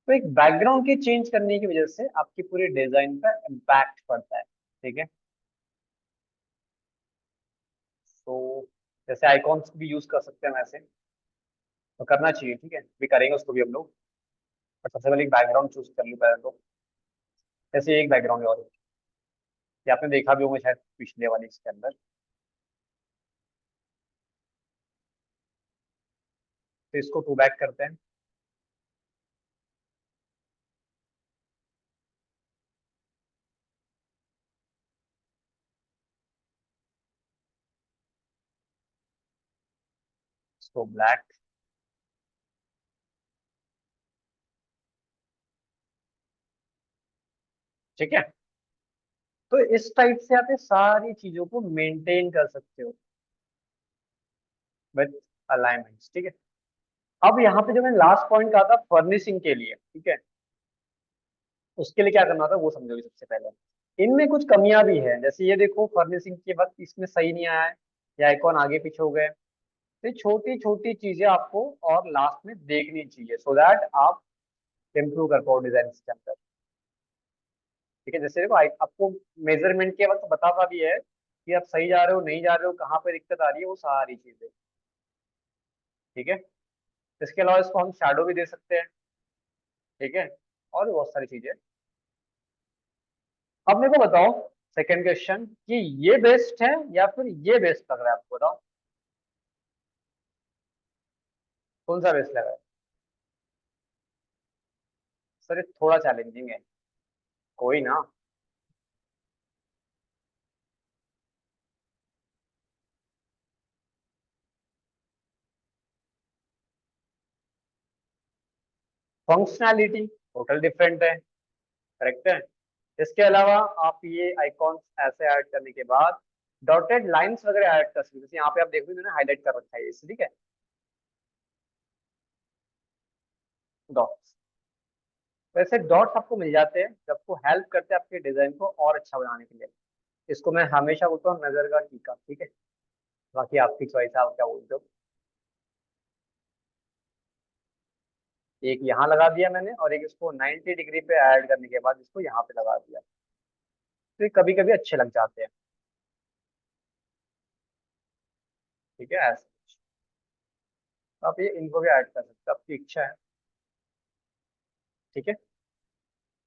तो एक बैकग्राउंड के चेंज करने की वजह से आपकी पूरी डिजाइन पर इम्पैक्ट पड़ता है। ठीक है, तो जैसे आइकॉन्स भी यूज कर सकते हैं वैसे, तो करना चाहिए। ठीक है, भी करेंगे उसको भी हम लोग। पर सबसे पहले एक बैकग्राउंड चूज कर ली पहले तो। जैसे एक बैकग्राउंड है, और ये आपने देखा भी होगा शायद पिछले वाले इसके अंदर। तो इसको टू बैक करते हैं। इसको ब्लैक। ठीक है, तो इस टाइप से आप ये सारी चीजों को मेंटेन कर सकते हो विथ अलाइनमेंट्स। ठीक है, अब यहाँ पे जो मैंने लास्ट पॉइंट कहा था फर्निशिंग के लिए, ठीक है, उसके लिए क्या करना था वो समझोगे। सबसे पहले इनमें कुछ कमियां भी हैं, जैसे ये देखो फर्निशिंग के वक्त इसमें सही नहीं आया है, या आइकॉन आगे पीछे हो गए। तो छोटी छोटी चीजें आपको और लास्ट में देखनी चाहिए सो दैट आप इम्प्रूव कर पाओ डिजाइन के अंदर। ठीक है, जैसे देखो आपको मेजरमेंट के वक्त बताता भी है कि आप सही जा रहे हो नहीं जा रहे हो, कहाँ पे दिक्कत आ रही है, वो सारी चीजें। ठीक है, इसके अलावा इसको हम शैडो भी दे सकते हैं। ठीक है, और भी बहुत सारी चीजें। अब मेरे को बताओ, सेकंड क्वेश्चन, कि ये बेस्ट है या फिर ये बेस्ट लग रहा है आपको, बताओ कौन सा बेस्ट लग रहा है? सर ये थोड़ा चैलेंजिंग है, कोई ना। फंक्शनैलिटी टोटल डिफरेंट है, करेक्ट है। इसके अलावा आप ये आइकॉन्स ऐसे ऐड करने के बाद डॉटेड लाइंस वगैरह ऐड कर सकते हैं, जैसे यहाँ पे आप देखोगे मैंने हाईलाइट कर रखा है इसे। ठीक है, डॉट्स। वैसे डॉट्स आपको मिल जाते हैं जब आपको हेल्प करते हैं आपके डिजाइन को और अच्छा बनाने के लिए। इसको मैं हमेशा बोलता हूँ नजर का टीका। ठीक है, बाकी आपकी चॉइस है, आप क्या बोलते हो। एक यहाँ लगा दिया मैंने और एक इसको 90 डिग्री पे ऐड करने के बाद इसको यहाँ पे लगा दिया। तो ये कभी कभी अच्छे लग जाते हैं। ठीक है, ऐसे तो आप ये इनको भी ऐड कर सकते हो, आपकी इच्छा है। ठीक है,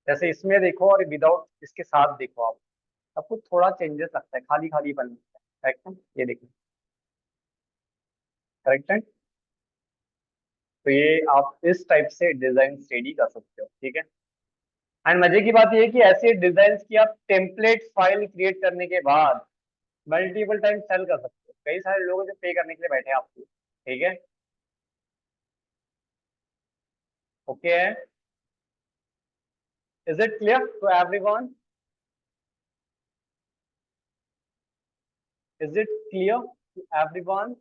जैसे इसमें देखो और विदाउट इसके साथ देखो आप, आपको थोड़ा चेंजेस लगता है, खाली खाली बन लगता है। करेक्ट है, ये देखो, करेक्ट है। तो ये आप इस टाइप से डिजाइन रेडी कर सकते हो। ठीक है, एंड मजे की बात ये है कि ऐसे डिजाइन की आप टेम्पलेट फाइल क्रिएट करने के बाद मल्टीपल टाइम सेल कर सकते हो। कई सारे लोग हैं जो पे करने के लिए बैठे हैं आपको। ठीक है, okay, is it clear to everyone? Is it clear to everyone?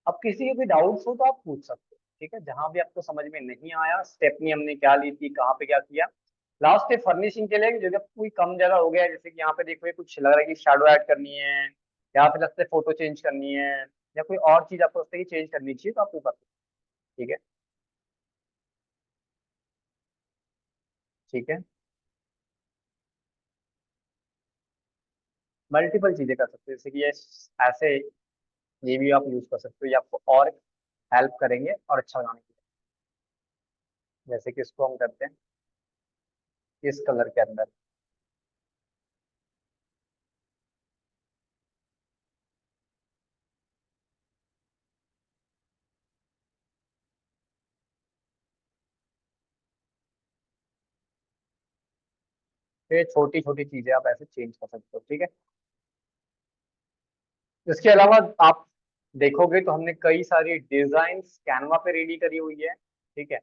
अब किसी के भी डाउट्स हो तो आप पूछ सकते हो। ठीक है, जहां भी आपको समझ में नहीं आया, स्टेपनी हमने क्या ली थी, कहाँ पे क्या किया। लास्ट है फर्निशिंग के लिए, जब कोई कम जगह हो गया है, जैसे कि यहाँ पे देखो ये कुछ लग रहा है कि शैडो ऐड करनी है, यहाँ पे लगता है फोटो चेंज करनी है, या कोई और चीज आपको लगता है कि चेंज करनी चाहिए, तो आप वो कर सकते हो। ठीक है, ठीक है, मल्टीपल चीजें कर सकते हो, जैसे कि ये ऐसे, ये भी आप यूज कर सकते हो, ये आपको और हेल्प करेंगे और अच्छा बनाने के लिए। जैसे कि इसको हम करते हैं इस कलर के अंदर। तो ये छोटी छोटी चीजें आप ऐसे चेंज कर सकते हो। ठीक है, इसके अलावा आप देखोगे तो हमने कई सारी डिजाइन्स कैनवा पे रेडी करी हुई है। ठीक है,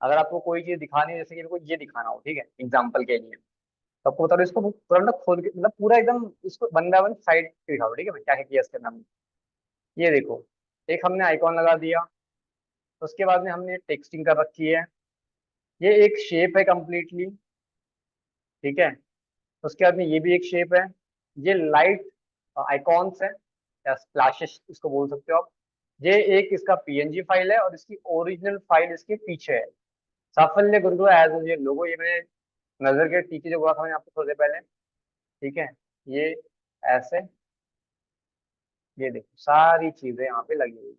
अगर आपको कोई चीज दिखानी है, जैसे कि मेरे को ये दिखाना हो, ठीक है, एग्जाम्पल के लिए, तो आपको बता दो, इसको पूरा ना खोल के, मतलब पूरा एकदम इसको वन बाय वन साइड पे दिखाओ। ठीक है, मैं क्या क्या किया इसके अंदर हमने। ये देखो, एक हमने आइकॉन लगा दिया, उसके बाद में हमने टेक्सटिंग कर रखी है, ये एक शेप है कंप्लीटली। ठीक है, उसके बाद में ये भी एक शेप है, ये लाइट आइकॉन्स है या स्प्लैशेस इसको बोल सकते हो आप। ये एक इसका पीएनजी फाइल है और इसकी ओरिजिनल फाइल इसके पीछे है। साफल्य गुरुकुल एज ये लोगो, ये मैंने नजर के टीके जो बोला था मैंने आपको थोड़ी देर पहले। ठीक है, ये ऐसे, ये देखो सारी चीजें यहाँ पे लगी हुई।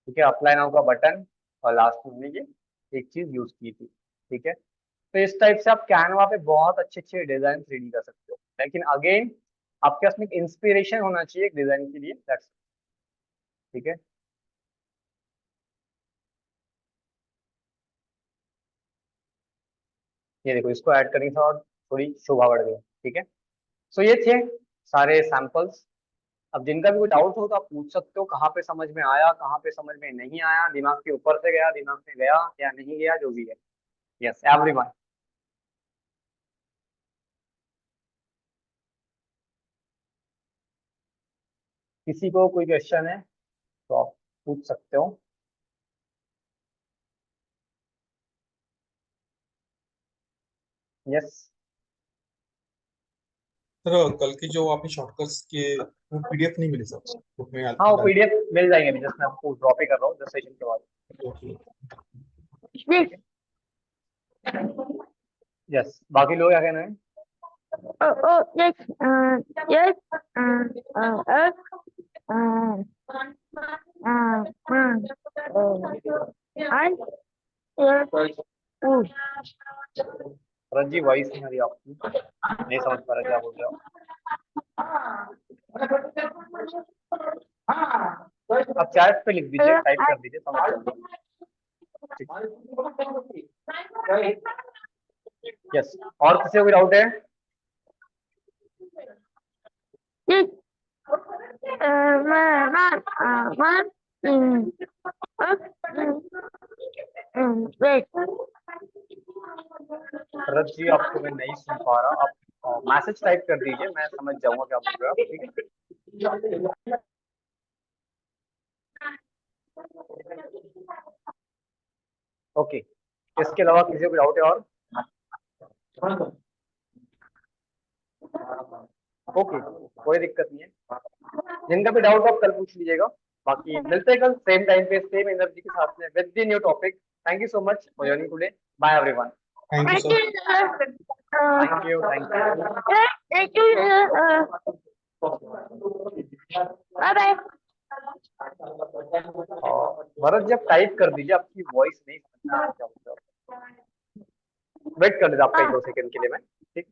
ठीक है, अप्लाई नाउ का बटन, और लास्ट में हमने ये एक चीज यूज की थी। ठीक है, तो इस टाइप से आप कैनवा पे बहुत अच्छे अच्छे डिजाइन रेडी कर सकते हो, लेकिन अगेन आपके पास में इंस्पिरेशन होना चाहिए एक डिजाइन के लिए। That's it। ठीक है, ये देखो इसको ऐड करने से और थोड़ी शोभा बढ़ गई। ठीक है, सो ये थे सारे सैंपल्स। अब जिनका भी कोई डाउट हो तो आप पूछ सकते हो, कहाँ पे समझ में आया, कहाँ पे समझ में नहीं आया, दिमाग के ऊपर से गया, दिमाग में गया या नहीं गया, जो भी है। Yes everyone. किसी को कोई क्वेश्चन है तो आप पूछ सकते हो। यस,
सर कल के जो आपने शॉर्टकट्स के वो पीडीएफ नहीं मिले सर, उसमें
हाँ वो
डाल।
पीडीएफ मिल जाएंगे अभी, जस्ट मैं आपको ड्रॉप ही कर रहा हूँ 10 सेकंड के बाद।
ओके।
ठीक है, यस, बाकी लोग क्या कहना है?
Oh, oh, yes, yes, uh, uh, I, yes, ooh,
रजी वॉइस नहीं आ रही आपकी, नहीं समझ पा रहा क्या बोल रहे हो। आप चैट पे लिख दीजिए, टाइप कर दीजिए, समझ जाएंगे। यस, और किसी को कोई डाउट है?
yes, man, wait,
शरद जी आपको मैं नहीं सुन पा रहा, आप मैसेज टाइप कर दीजिए, मैं समझ जाऊंगा क्या बोल रहे हो आप। ठीक है, ओके, इसके अलावा किसी को डाउट है और? ओके, कोई दिक्कत नहीं है, जिनका भी डाउट आप कल पूछ लीजिएगा। बाकी मिलते हैं कल सेम टाइम पे सेम एनर्जी के साथ में with the new topic. Thank you so much for joining today. Bye everyone.
Thank you
Thank
sir.
you, sir.
Thank you thank you.
Thank you, sir. Bye bye.
Bharat ji आप type कर दीजिए, आपकी voice नहीं समझ में आ रही क्या होता है। वेट कर लीजिए आपका 1-2 सेकंड के लिए मैं, ठीक,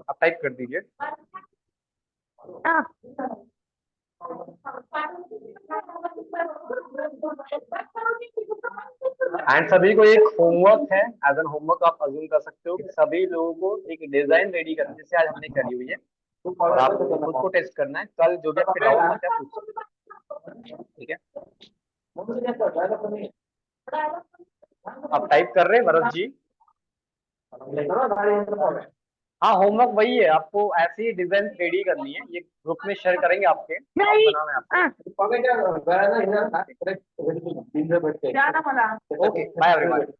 आप टाइप कर दीजिए।
Ah.
एंड सभी को एक होमवर्क है, एज एन होमवर्क आप अज्यूम कर सकते हो कि सभी लोगों को एक डिजाइन रेडी करना है, जैसे आज हमने करी हुई है, और आपको खुद को टेस्ट करना है। कल जो भी आपके डाउट होते हैं पूछ सकते हैं, ठीक है। आप टाइप कर रहे हैं भरत जी? हाँ, होमवर्क वही है, आपको ऐसी ही डिजाइन रेडी करनी है, ये ग्रुप में शेयर करेंगे आपके, आप
नहीं।
बनाना है आपको।
Ah.
Okay, bye everyone.